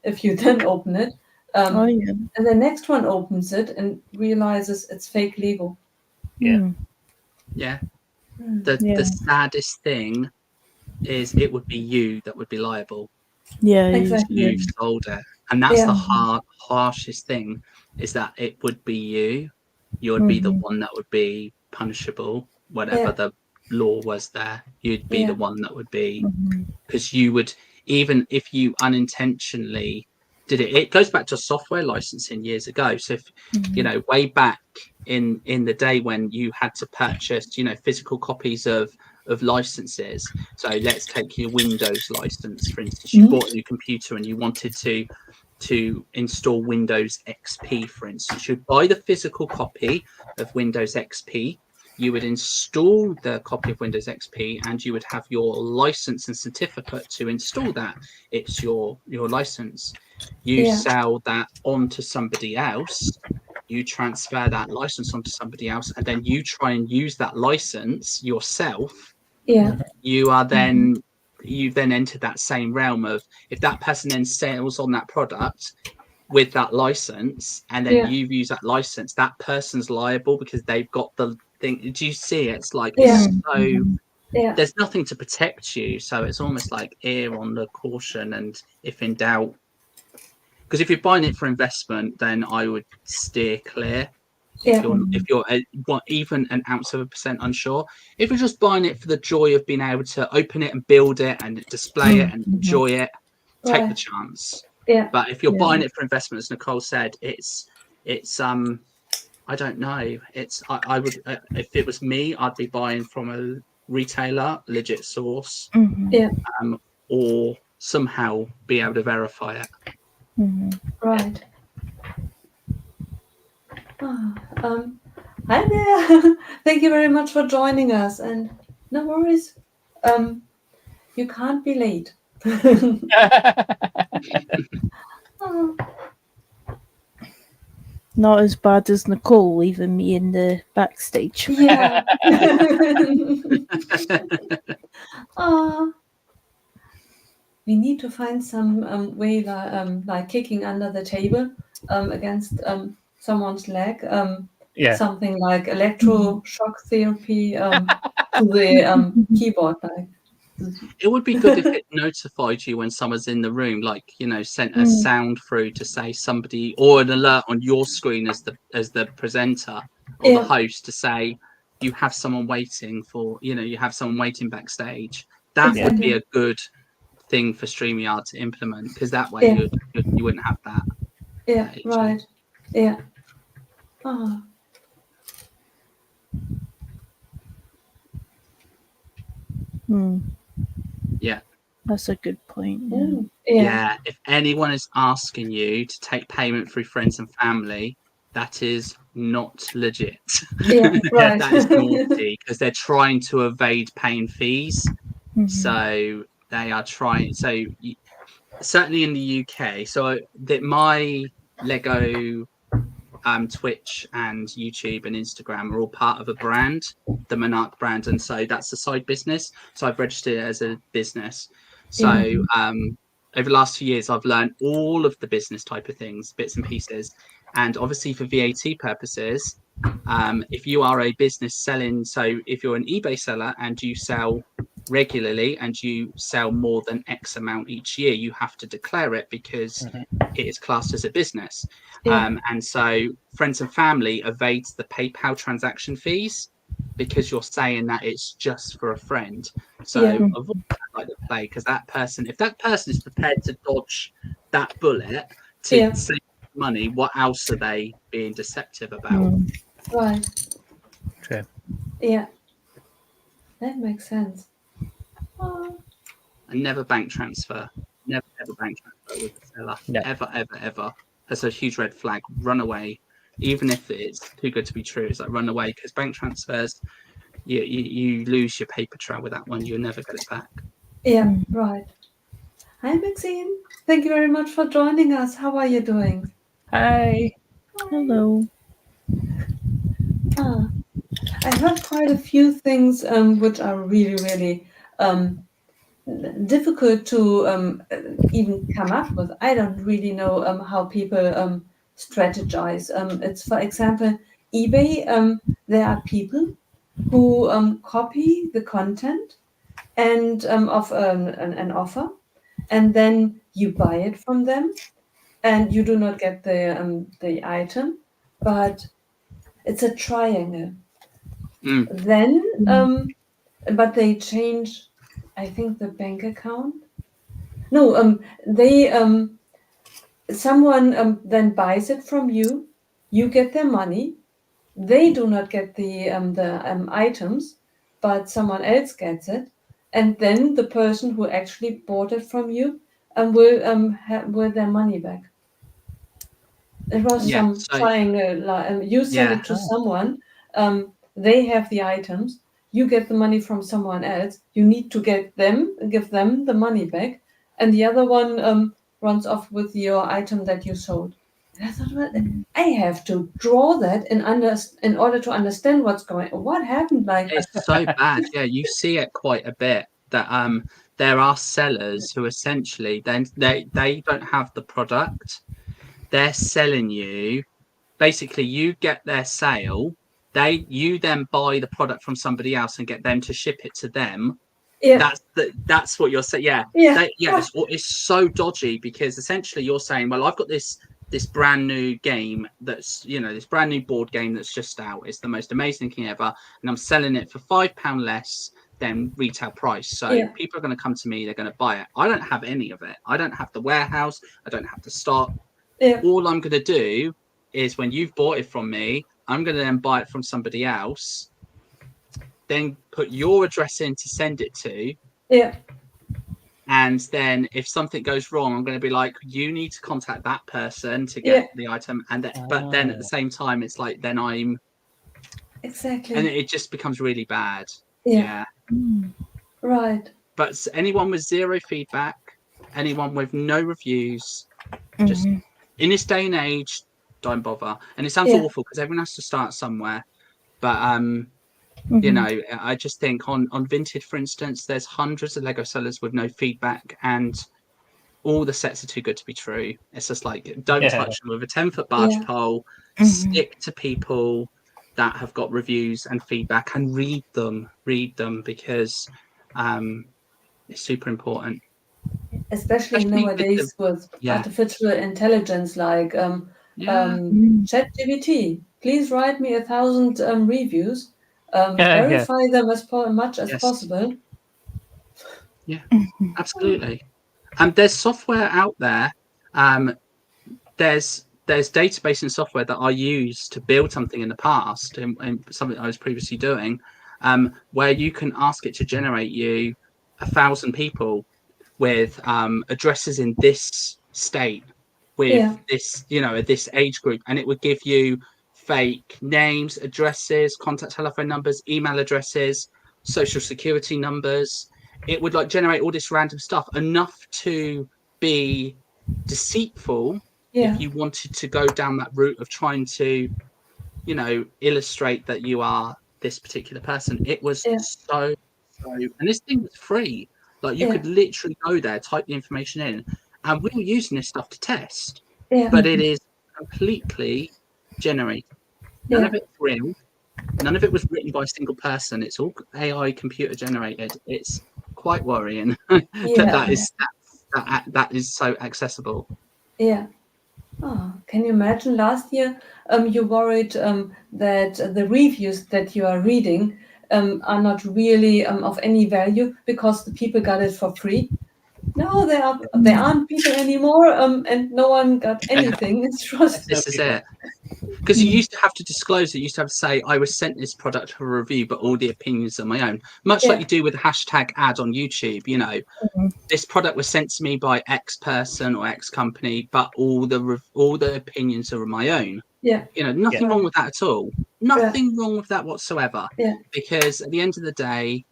if you then open it, and the next one opens it and realizes it's fake Lego. The saddest thing is it would be you that would be liable. Exactly. You've sold it, and that's the harshest thing, is that it would be you. You would be the one that would be punishable, whatever the law was there. You'd be the one that would be, because you would, even if you unintentionally did it. It goes back to software licensing years ago. So if you know, way back in the day when you had to purchase, you know, physical copies of licenses. So let's take your Windows license, for instance. You bought a new computer and you wanted to install Windows XP, for instance. You'd buy the physical copy of Windows XP. You would install the copy of Windows XP, and you would have your license and certificate to install that. It's your license. You sell that on to somebody else. You transfer that license onto somebody else, and then you try and use that license yourself. You are then you then enter that same realm of, if that person then sells on that product with that license, and then you've used that license, that person's liable because they've got the thing. Do you see? It's like it's so there's nothing to protect you, so it's almost like err on the caution, and if in doubt, because if you're buying it for investment, then I would steer clear. If you're even an ounce of a percent unsure. If you're just buying it for the joy of being able to open it and build it and display it and enjoy it, take the chance. But if you're buying it for investment, as Nicole said, it's I don't know. It's I would if it was me, I'd be buying from a retailer, legit source, or somehow be able to verify it. Right. Hi there. Thank you very much for joining us, and no worries. You can't be late. Not as bad as Nicole leaving me in the backstage. Yeah. We need to find some way like kicking under the table against someone's leg. Something like electroshock therapy to the keyboard. Like. It would be good if it notified you when someone's in the room, like, you know, sent a sound through to say somebody, or an alert on your screen as the presenter or the host to say you have someone waiting for, you have someone waiting backstage. That would Exactly. be a good thing for StreamYard to implement, because that way you wouldn't have that. Yeah, issue. right. Yeah. Ah. Yeah. That's a good point. Yeah. Mm, yeah. If anyone is asking you to take payment through friends and family, that is not legit. Yeah, right. That is naughty, because they're trying to evade paying fees. Mhm. So they are trying. So certainly in the UK, so that my Lego Twitch and YouTube and Instagram are all part of a brand, the Monarch brand, and so that's a side business. So I've registered it as a business. So Yeah. over the last few years, I've learned all of the business type of things, bits and pieces, and obviously for VAT purposes, if you are a business selling, so if you're an eBay seller and you sell regularly and you sell more than X amount each year, you have to declare it, because it is classed as a business. Yeah. And so friends and family evades the PayPal transaction fees, because you're saying that it's just for a friend. So Yeah. avoid that like the plague, because that person, if that person is prepared to dodge that bullet to Yeah. save money, what else are they being deceptive about? Mm. Right. True. Yeah. That makes sense. Oh. And never bank transfer. Never ever bank transfer with the seller. Yeah. Ever. That's a huge red flag. Run away. Even if it's too good to be true, it's like run away, because bank transfers, you lose your paper trail with that one. You'll never get it back. Yeah, right. Hi, Maxine. Thank you very much for joining us. How are you doing? Hi. Hello. I heard quite a few things which are really, really difficult to even come up with. I don't really know how people strategize. It's, for example, eBay. There are people who copy the content and of an offer, and then you buy it from them, and you do not get the item, but it's a triangle. Then, but they change, I think, the bank account. No, they someone then buys it from you. You get their money. They do not get the items, but someone else gets it, and then the person who actually bought it from you will their money back. It was Yeah. some So triangle. You send it to someone. They have the items. You get the money from someone else. You need to give them the money back, and the other one runs off with your item that you sold. And I thought, well, I have to draw that in order to understand what happened. Like, it's so bad. Yeah, you see it quite a bit, that there are sellers who essentially then they don't have the product. They're selling you, basically you get their sale, you then buy the product from somebody else and get them to ship it to them. yeah, That's what you're saying. Yeah. yeah, It's so dodgy, because essentially you're saying, well, I've got this brand new game that's, this brand new board game that's just out. It's the most amazing thing ever, and I'm selling it for £5 less than retail price. So yeah, people are going to come to me, they're going to buy it. I don't have any of it. I don't have the warehouse. I don't have the stock. yeah, All I'm going to do is, when you've bought it from me, I'm going to then buy it from somebody else, then put your address in to send it to. yeah. And then if something goes wrong, I'm going to be like, you need to contact that person to get the item. But then at the same time, it's like, then I'm Exactly. and it just becomes really bad. Yeah. Mm. Right. But anyone with zero feedback, anyone with no reviews, just in this day and age, don't bother. And it sounds awful, because everyone has to start somewhere. But I just think on Vinted, for instance, there's hundreds of Lego sellers with no feedback, and all the sets are too good to be true. It's just like, don't touch them with a 10-foot barge pole. Stick to people that have got reviews and feedback, and read them, because it's super important. Especially nowadays with artificial intelligence, like ChatGPT. Please write me 1,000 reviews. verify them as much as possible. Yeah, absolutely. And there's software out there. There's database and software that I used to build something in the past, and something I was previously doing, where you can ask it to generate you 1,000 people with addresses in this state, with this, this age group, and it would give you fake names, addresses, contact telephone numbers, email addresses, social security numbers. It would like generate all this random stuff, enough to be deceitful if you wanted to go down that route of trying to, illustrate that you are this particular person. It was so, and this thing was free. Like you could literally go there, type the information in, and we were using this stuff to test. But it is completely generated. None of it's real. None of it was written by a single person. It's all AI computer generated. It's quite worrying that is so accessible. Yeah. Oh, can you imagine last year you worried that the reviews that you are reading are not really of any value because the people got it for free? No, they aren't people anymore, and no one got anything. It's just this is it. Because you used to have to disclose it. You used to have to say, I was sent this product for a review, but all the opinions are my own. Much like you do with a hashtag ad on YouTube, this product was sent to me by X person or X company, but all the opinions are my own. Yeah. Nothing wrong with that at all. Nothing wrong with that whatsoever. Yeah. Because at the end of the day,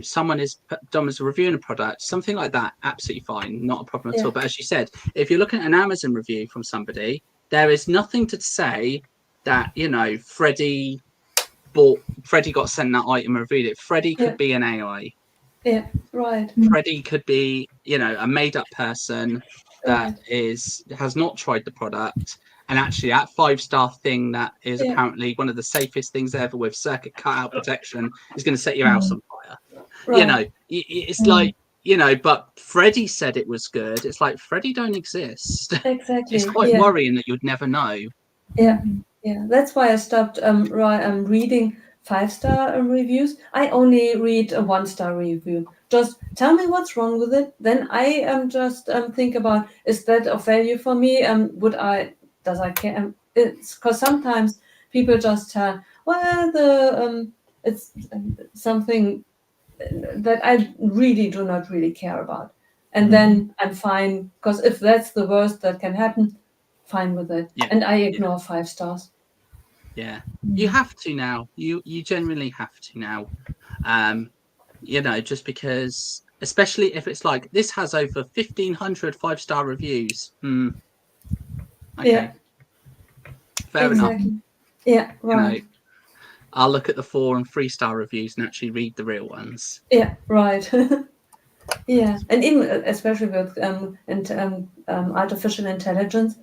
someone is done as a reviewing a product, something like that, absolutely fine, not a problem at all. But as you said, if you're looking at an Amazon review from somebody, there is nothing to say that, Freddie got sent that item and reviewed it. Freddie could be an AI. Yeah, right. Freddie could be, a made-up person that has not tried the product. And actually, that 5-star thing that is apparently one of the safest things ever with circuit cutout protection is going to set your house on fire. Right. It's like, but Freddie said it was good. It's like, Freddie don't exist. Exactly. It's quite worrying that you'd never know. Yeah. That's why I stopped reading 5-star reviews. I only read a 1-star review. Just tell me what's wrong with it. Then I just think about, is that of value for me? Does I care? It's because sometimes people just tell, well, it's something that I really do not really care about. And then I'm fine, because if that's the worst that can happen, fine with it. Yeah. And I ignore 5 stars. Yeah, you have to now. You genuinely have to now. Just because, especially if it's like, this has over 1,500 5-star reviews. Okay. Yeah. Fair enough. Yeah, right. I'll look at the 4 and 3-star reviews and actually read the real ones. Yeah, right. Yeah, and even especially with artificial intelligence,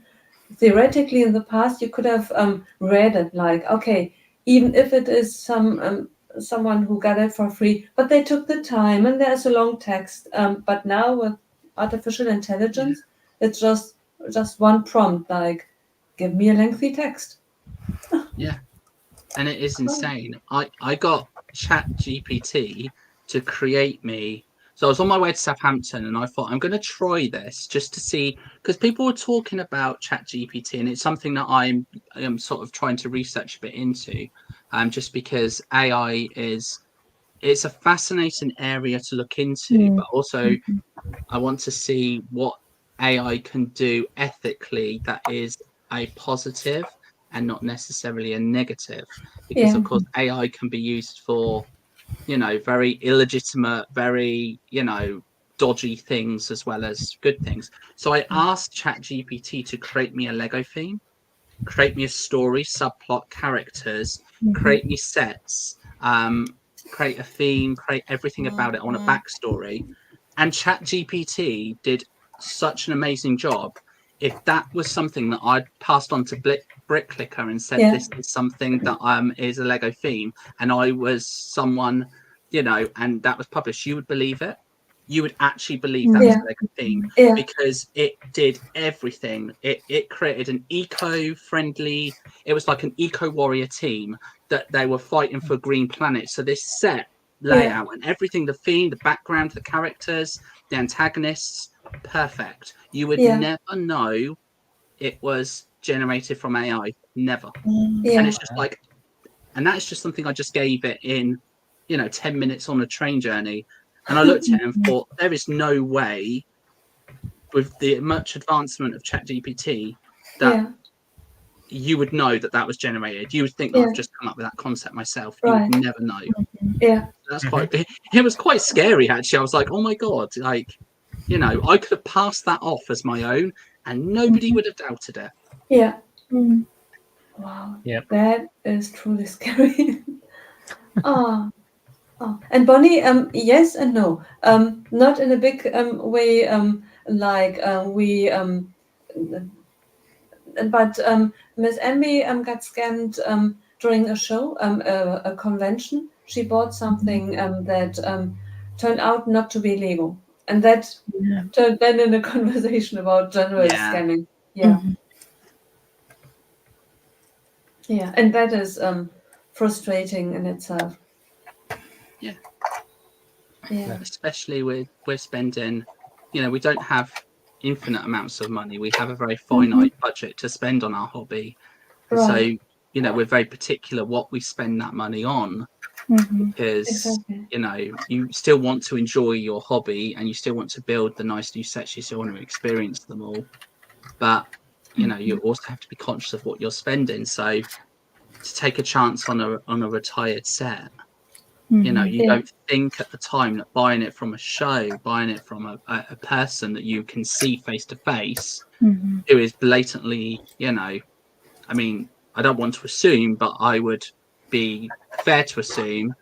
theoretically in the past you could have read it like, okay, even if it is someone who got it for free, but they took the time and there's a long text. But now with artificial intelligence, it's just one prompt, like, give me a lengthy text. Yeah. And it is insane. I got ChatGPT to create me. So I was on my way to Southampton and I thought, I'm going to try this just to see, because people were talking about ChatGPT and it's something that I'm sort of trying to research a bit into, just because AI it's a fascinating area to look into, but also I want to see what AI can do ethically that is a positive and not necessarily a negative, because of course AI can be used for, very illegitimate, very, dodgy things as well as good things. So I asked ChatGPT to create me a Lego theme, create me a story, subplot, characters, create me sets, create a theme, create everything about it. I want a backstory. And ChatGPT did such an amazing job. If that was something that I'd passed on to BrickClicker and said, this is something that is a Lego theme, and I was someone, and that was published, you would believe it. you would actually believe that was Yeah. a Lego theme Yeah. because it did everything. It created an eco-friendly. It was like an eco-warrior team that they were fighting for green planet. So this set layout and everything, the theme, the background, the characters, the antagonists, perfect. You would never know it was generated from AI. Never. Yeah. And it's just like, and that's just something I just gave it in, 10 minutes on a train journey. And I looked at it and thought, there is no way with the much advancement of ChatGPT that you would know that that was generated. You would think that I've just come up with that concept myself. You would never know. Yeah. That's quite, it was quite scary actually. I was like, oh my God, like, I could have passed that off as my own and nobody would have doubted it. Yeah. Mm. Wow. Yep. That is truly scary. Oh. Oh. And Bonnie, yes and no. Not in a big way, like we but Miss Emmy got scammed during a show, a convention. She bought something that turned out not to be Lego, and that turned then in a conversation about general scamming. Yeah, yeah, and that is frustrating in itself. Yeah. Yeah. Especially we're spending, we don't have infinite amounts of money. We have a very finite budget to spend on our hobby. And so, we're very particular what we spend that money on because, you still want to enjoy your hobby and you still want to build the nice new sets. You still want to experience them all. But, you also have to be conscious of what you're spending. So to take a chance on a retired set, you don't think at the time that buying it from a show, buying it from a person that you can see face to face, who is blatantly, I mean, I don't want to assume, but I would be fair to assume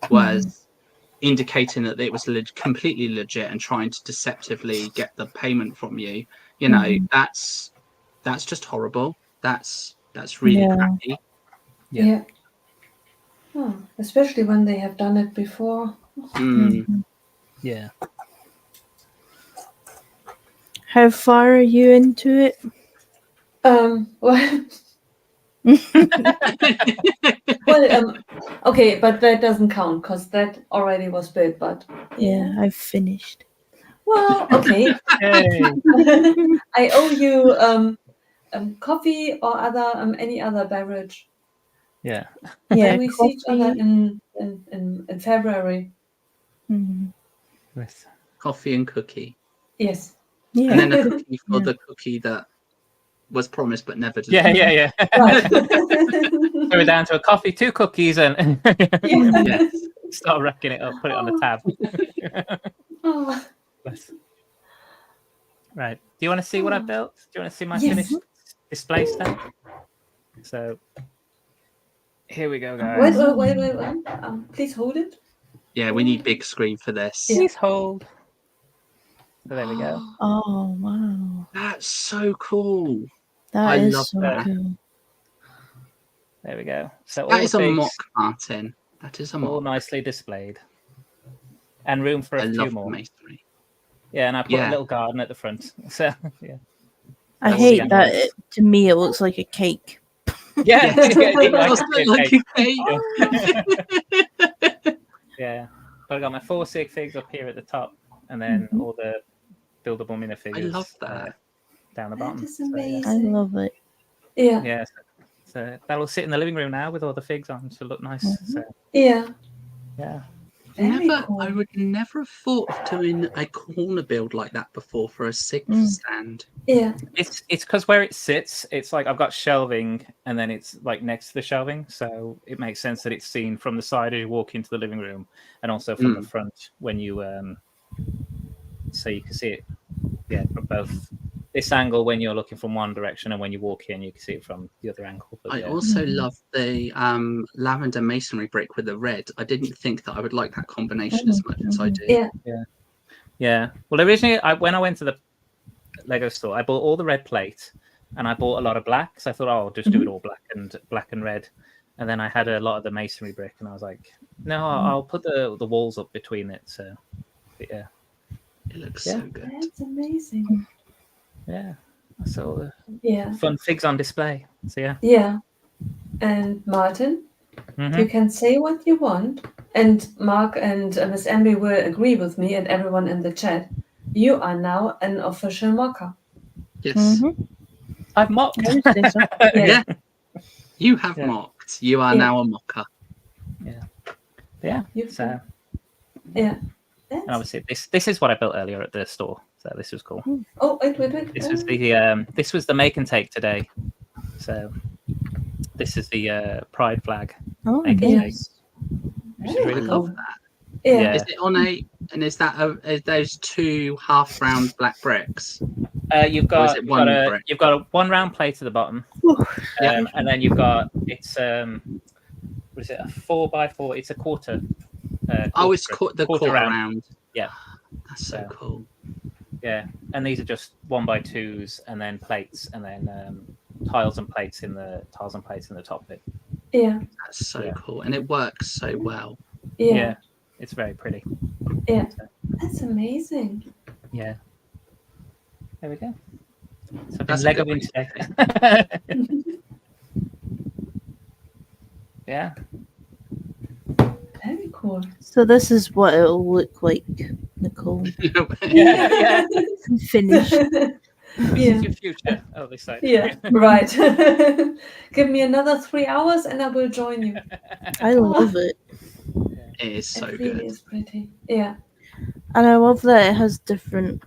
was indicating that it was completely legit and trying to deceptively get the payment from you. That's just horrible. That's really crappy. Yeah. Oh, especially when they have done it before. Yeah. How far are you into it? Well, okay, but that doesn't count because that already was built. But Yeah, I've finished. well, okay. Hey. I owe you coffee or any other beverage. Yeah. Yeah, And we see each other coffee. in February. With Coffee and cookie. Yes. Yeah. And then a cookie for the cookie that was promised but never delivered. yeah. Right. So we're down to a coffee, 2 cookies, and Yes. start racking it up. Put it on the tab. Oh. Right. Do you want to see what I built? Do you want to see my Yes. finished display stand? So here we go, guys. Wait. Please hold it. Yeah, we need big screen for this. Please hold. So there we go. Oh, wow. That's so cool. That I is love so that. cool. There we go. So all That is the a figs mock, Martin. That is a all mock. nicely displayed. And room for a I few love more. masonry. Yeah, and I put a little garden at the front. So yeah. I That's hate the that. animals. To me, it looks like a cake. Yeah, It like does a look like cake. a cake. Yeah. But I got my 4 sig figs up here at the top, and then all the buildable minifigures. I love that. Down the bottom. That is So, yeah. amazing. I love it. Yeah. Yeah, so that'll sit in the living room now with all the figs on to look nice. So Yeah. yeah. Very cool. I would never have thought of doing a corner build like that before for a sig stand. Yeah. It's because where it sits, it's like I've got shelving and then it's like next to the shelving. So it makes sense that it's seen from the side as you walk into the living room and also from the front when you so you can see it from both this angle when you're looking from one direction and when you walk in you can see it from the other angle. But, I also love the lavender masonry brick with the red. I didn't think that I would like that combination as much as I do. Yeah. Well, originally, when I went to the Lego store, I bought all the red plate and I bought a lot of black. So I thought, I'll just do it all black and red. And then I had a lot of the masonry brick, and I was like, no, I'll put the walls up between it. So, but yeah. It looks so good. That's amazing. Yeah. That's all the Yeah. fun figs on display. So yeah. Yeah. And Martin, Mhm. you can say what you want, and Mark and Miss Emily will agree with me and everyone in the chat. You are now an official mocker. Yes. I've mocked. I would say so. Yeah. You have Yeah. mocked. You are Yeah. now a mocker. Yeah. You So, can- Yeah. and obviously this is what I built earlier at the store. So this was cool. Oh, wait. This was this was the make and take today. So this is the pride flag Oh, make and take, Yes. which is really I cool. love that. Yeah. Is it on a? And is that is those 2 half-round black bricks? You've Or is got it one brick? you've got a 1 round plate at the bottom, Yeah. and then you've got it's what is it, a 4x4? It's a quarter. Oh, it's brick. the quarter round. Yeah. That's so cool. Yeah, and these are just 1x2s, and then plates, and then tiles and plates in the top bit. Yeah. That's so cool, and it works so well. Yeah. It's very pretty. Yeah. That's amazing. Yeah. There we go. So I've been That's a good Legoing way today. Yeah. Very cool. So this is what it'll look like, Nicole. Yeah. Finished. This is your future. Oh, this side. Yeah, right. Give me another 3 hours and I will join you. I love it. It is so It really good. is pretty. Yeah. And I love that it has different,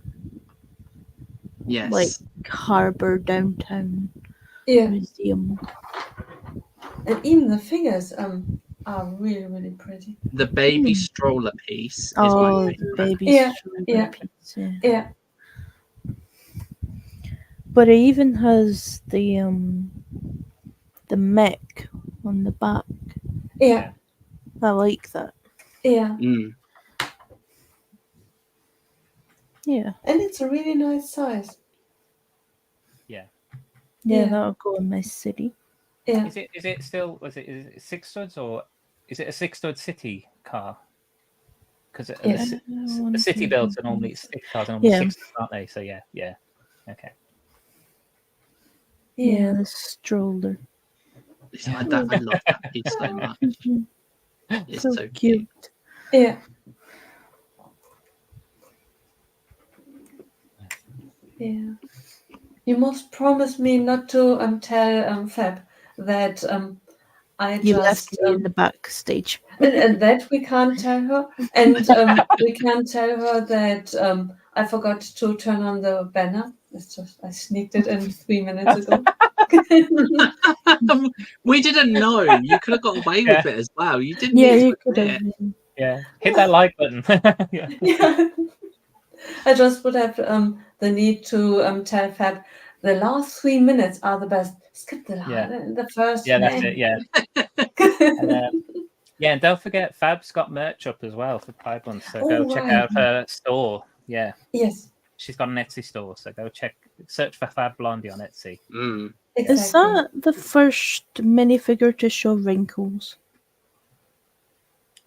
Yes. like, harbour downtown Yeah. museum. And even the figures are really, really pretty. The baby stroller piece is Oh, my the favorite. baby Yeah, stroller yeah. piece, yeah. Yeah. But it even has the mech on the back. Yeah. I like that. Yeah. Mm. Yeah. And it's a really nice size. Yeah. Yeah, Yeah. that'll go in my city. Yeah. Is it still? Is it 6 studs, or is it a 6 stud city car? Because the city builds are normally 6 cars, are normally 6 studs, aren't they? So yeah. Okay. Yeah, the stroller. I love that piece so much. It's so cute. Yeah. Yeah. You must promise me not to tell Fab that I You just left me in the backstage. and that we can't tell her, and we can't tell her that I forgot to turn on the banner. It's just I sneaked it in 3 minutes ago. We didn't know. You could have got away with it as well. You didn't Yeah, need to you could admit have. it. Yeah. Hit that like button. Yeah. Yeah. I just would have the need to tell Fab the last 3 minutes are the best. Skip the the first. Yeah, that's it. Yeah. And don't forget, Fab's got merch up as well for FabBlondies, so go check out her store. Yeah. Yes. She's got an Etsy store, so go search for FabBlondie on Etsy. Mm. Exactly. Is that the first minifigure to show wrinkles?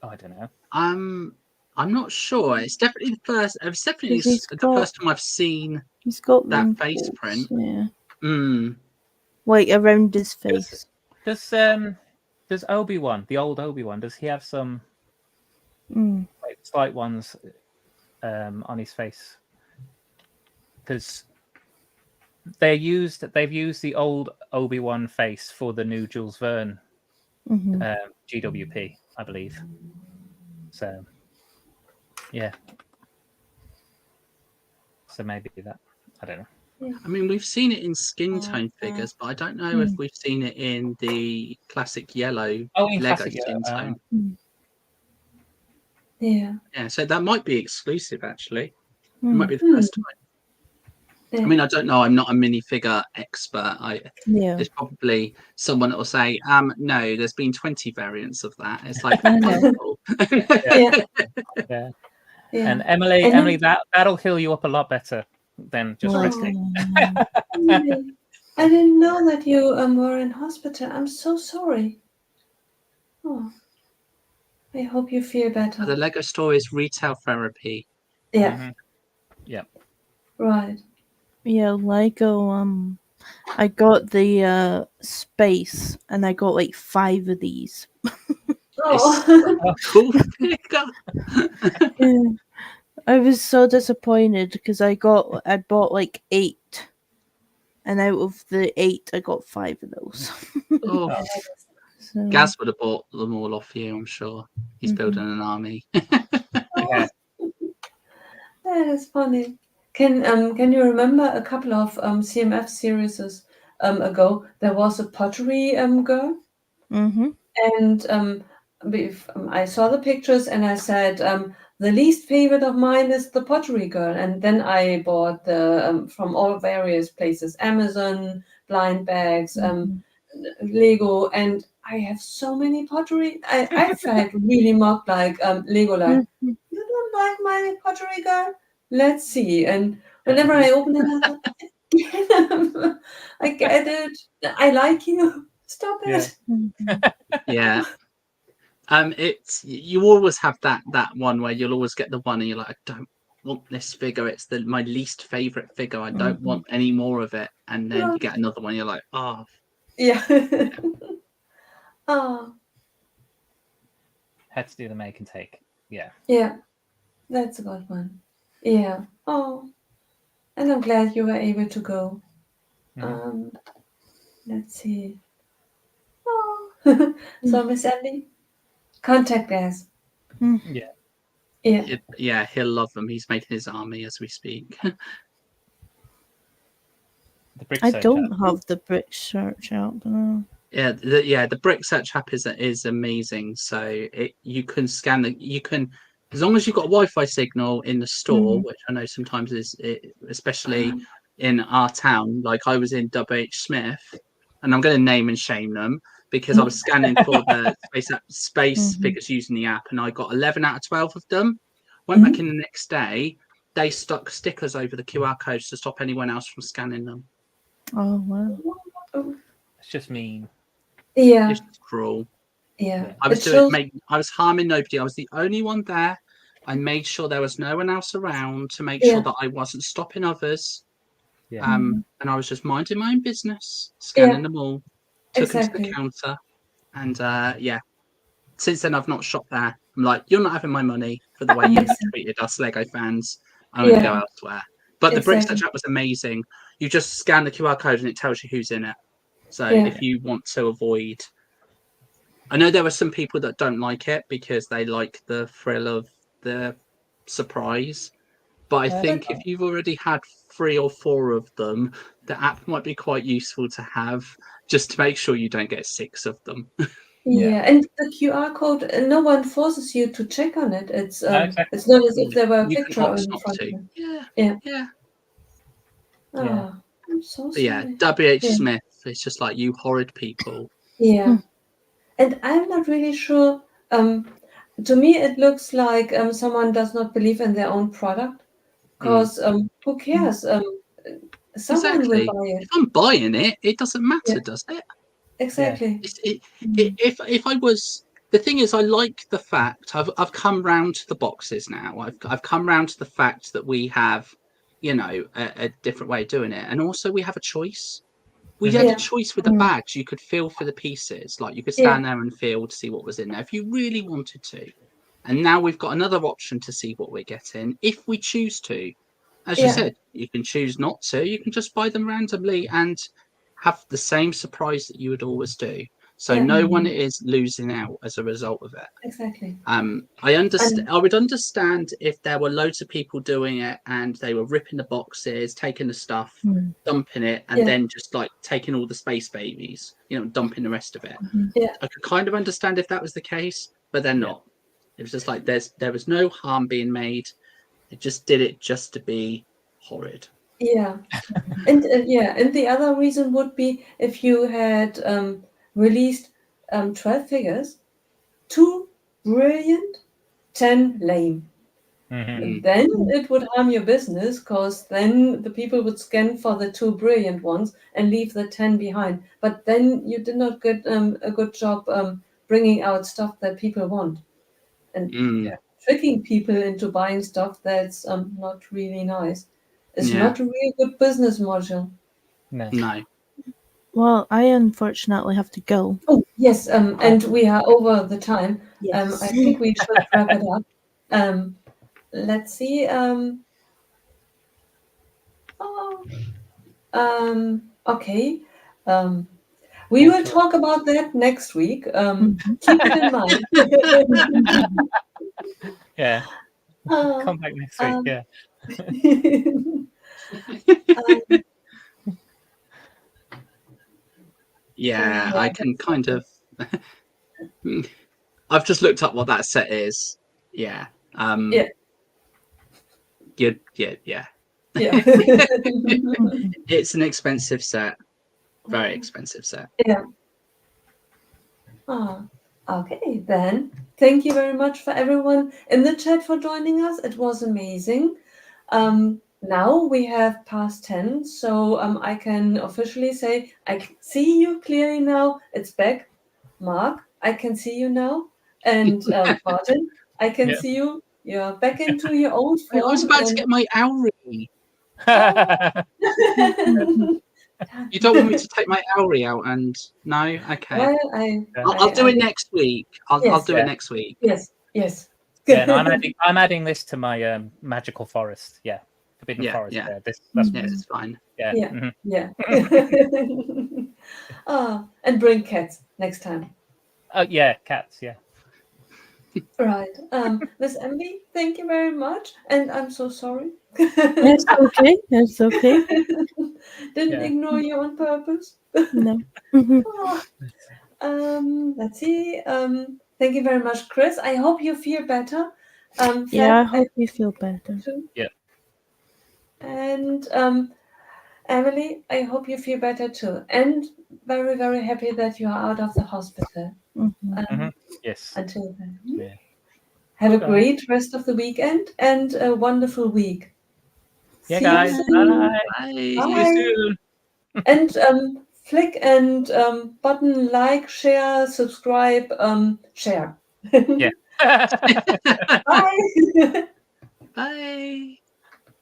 Oh, I don't know. I'm not sure. It's definitely the first. It's definitely the first time I've seen he's got that wrinkles, face print. Yeah. Mm. Like around his face. Does Obi-Wan, the old Obi-Wan, does he have some like slight ones on his face? Because they've used the old Obi-Wan face for the new Jules Verne GWP, I believe. So yeah. So maybe that, I don't know. I mean, we've seen it in skin tone figures, but I don't know if we've seen it in the classic yellow Lego classic skin tone. Yeah. Yeah, so that might be exclusive, actually. It might be the first time. Yeah. I mean, I don't know. I'm not a minifigure expert. There's probably someone that will say, no, there's been 20 variants of that. It's like, yeah. And Emily, that'll heal you up a lot better than just resting. I didn't know that you were in hospital. I'm so sorry. Oh, I hope you feel better. The Lego store is retail therapy. Yeah. Yeah. Right. Yeah, Lego. I got the space, and I got like 5 of these. Oh. Cool figure. Yeah. I was so disappointed because I bought like 8, and out of the 8, I got 5 of those. Oh, So, Gaz would have bought them all off you, I'm sure. He's building an army. Yeah. That is funny. Can you remember a couple of CMF series ago? There was a pottery girl, mhm. and I saw the pictures and I said the least favorite of mine is the pottery girl, and then I bought the from all various places, Amazon, blind bags, Lego, and I have so many pottery. I felt really mocked, like Lego, like Mhm. you don't like my pottery girl? Let's see. And whenever I open it, I thought, I get it. I like you. Stop it. Mhm. Yeah. It's you always have that one where you'll always get the one and you're like, I don't want this figure. It's my least favorite figure. I don't want any more of it. And then you get another one. You're like, oh, Yeah. Oh, Had to do the make and take. Yeah. yeah. That's a good one. Yeah. Oh, and I'm glad you were able to go. Mhm. Let's see. Oh. So, Miss Ellie, contact us. Yeah. Yeah. yeah, he'll love them. He's making his army as we speak. The brick I search don't app. have the brick search app. No. Yeah, the brick search app is amazing. So you can scan as long as you've got a Wi-Fi signal in the store, which I know sometimes especially in our town. Like I was in WH Smith, and I'm going to name and shame them because I was scanning for the space figures using the app, and I got 11 out of 12 of them. Went back in the next day, they stuck stickers over the QR codes to stop anyone else from scanning them. Oh wow. It's just mean. Yeah. It's just cruel. Yeah. I was It shows. I was harming nobody. I was the only one there. I made sure there was no one else around to make Yeah. sure that I wasn't stopping others. Yeah. And I was just minding my own business, scanning Yeah. them all, took them to the Exactly. counter, and yeah. Since then, I've not shopped there. I'm like, you're not having my money for the way you have treated us Lego fans. I'm going to go elsewhere. But the brick search app was amazing. You just scan the QR code and it tells you who's in it. So if you want to avoid, I know there are some people that don't like it because they like the thrill of the surprise. But I think if you've already had 3 or 4 of them, the app might be quite useful to have just to make sure you don't get 6 of them. Yeah, and the QR code, no one forces you to check on it. It's Exactly. it's not as if there were a You can picture opt in not front of to. it. Yeah. Yeah. Yeah. Oh, I'm so But yeah, sorry. WH Yeah. Smith, it's just like you horrid people. Yeah. And I'm not really sure. To me, it looks like someone does not believe in their own product. Because who cares? Someone will Exactly. buy it. If I'm buying it, it doesn't Yeah, matter, does it? exactly. If I was, the thing is, I like the fact I've come round to the boxes now. I've come round to the fact that we have, a different way of doing it, and also we have a choice. We had a Yeah. choice with the bags. You could feel for the pieces, like you could Yeah. stand there and feel to see what was in there if you really wanted to. And now we've got another option to see what we're getting if we choose to. As you Yeah. said, you can choose not to. You can just buy them randomly and have the same surprise that you would always do. So Yeah. no one is losing out as a result of it. Exactly. I understand. I would understand if there were loads of people doing it and they were ripping the boxes, taking the stuff, dumping it, and then just like taking all the space babies, dumping the rest of it. Yeah. I could kind of understand if that was the case, but they're not. It was just like there was no harm being made. They just did it just to be horrid. Yeah. And and the other reason would be if you had released 12 figures, 2 brilliant, 10 lame. Mm-hmm. Then it would harm your business because then the people would scan for the 2 brilliant ones and leave the 10 behind. But then you did not get a good job bringing out stuff that people want. And tricking people into buying stuff that's not really nice. It's Yeah. not a really good business model. No. Well, I unfortunately have to go. Oh, yes, and we are over the time. Yes. I think we should wrap it up. Let's see. Okay. We will talk about that next week. Keep it in mind. Yeah. Come back next week. Yeah. Yeah, I can kind of. I've just looked up what that set is. Yeah. Yeah. Yeah. Yeah. It's an expensive set. Very expensive set. Yeah. Okay, then. Thank you very much for everyone in the chat for joining us. It was amazing. Now we have past 10, so I can officially say I can see you clearly now. It's back. Mark, I can see you now. And Martin, I can see you. You're back into your old form. I was about to get my Owry. You don't want me to take my Owry out and no? Okay. Well, I'll do it next week. I'll do it next week. Yes. Yeah, and I'm adding this to my magical forest. Yeah. Forbidden forest. Yeah. Yeah. That's it's fine. Yeah. Yeah. And bring cats next time. Oh yeah, cats, yeah. Right. Miss Emily, thank you very much. And I'm so sorry. It's okay. It's okay. Didn't ignore you on purpose. No. Let's see. Thank you very much, Chris. I hope you feel better. Yeah, I hope you feel better. Too. Yeah. And Emily, I hope you feel better too. And very, very happy that you are out of the hospital. Yes. Until then. Yeah. Have a great rest of the weekend and a wonderful week. Yeah, See guys. you soon. Bye. See you soon. And flick and button like, share, subscribe, share. Yeah. Bye. Bye.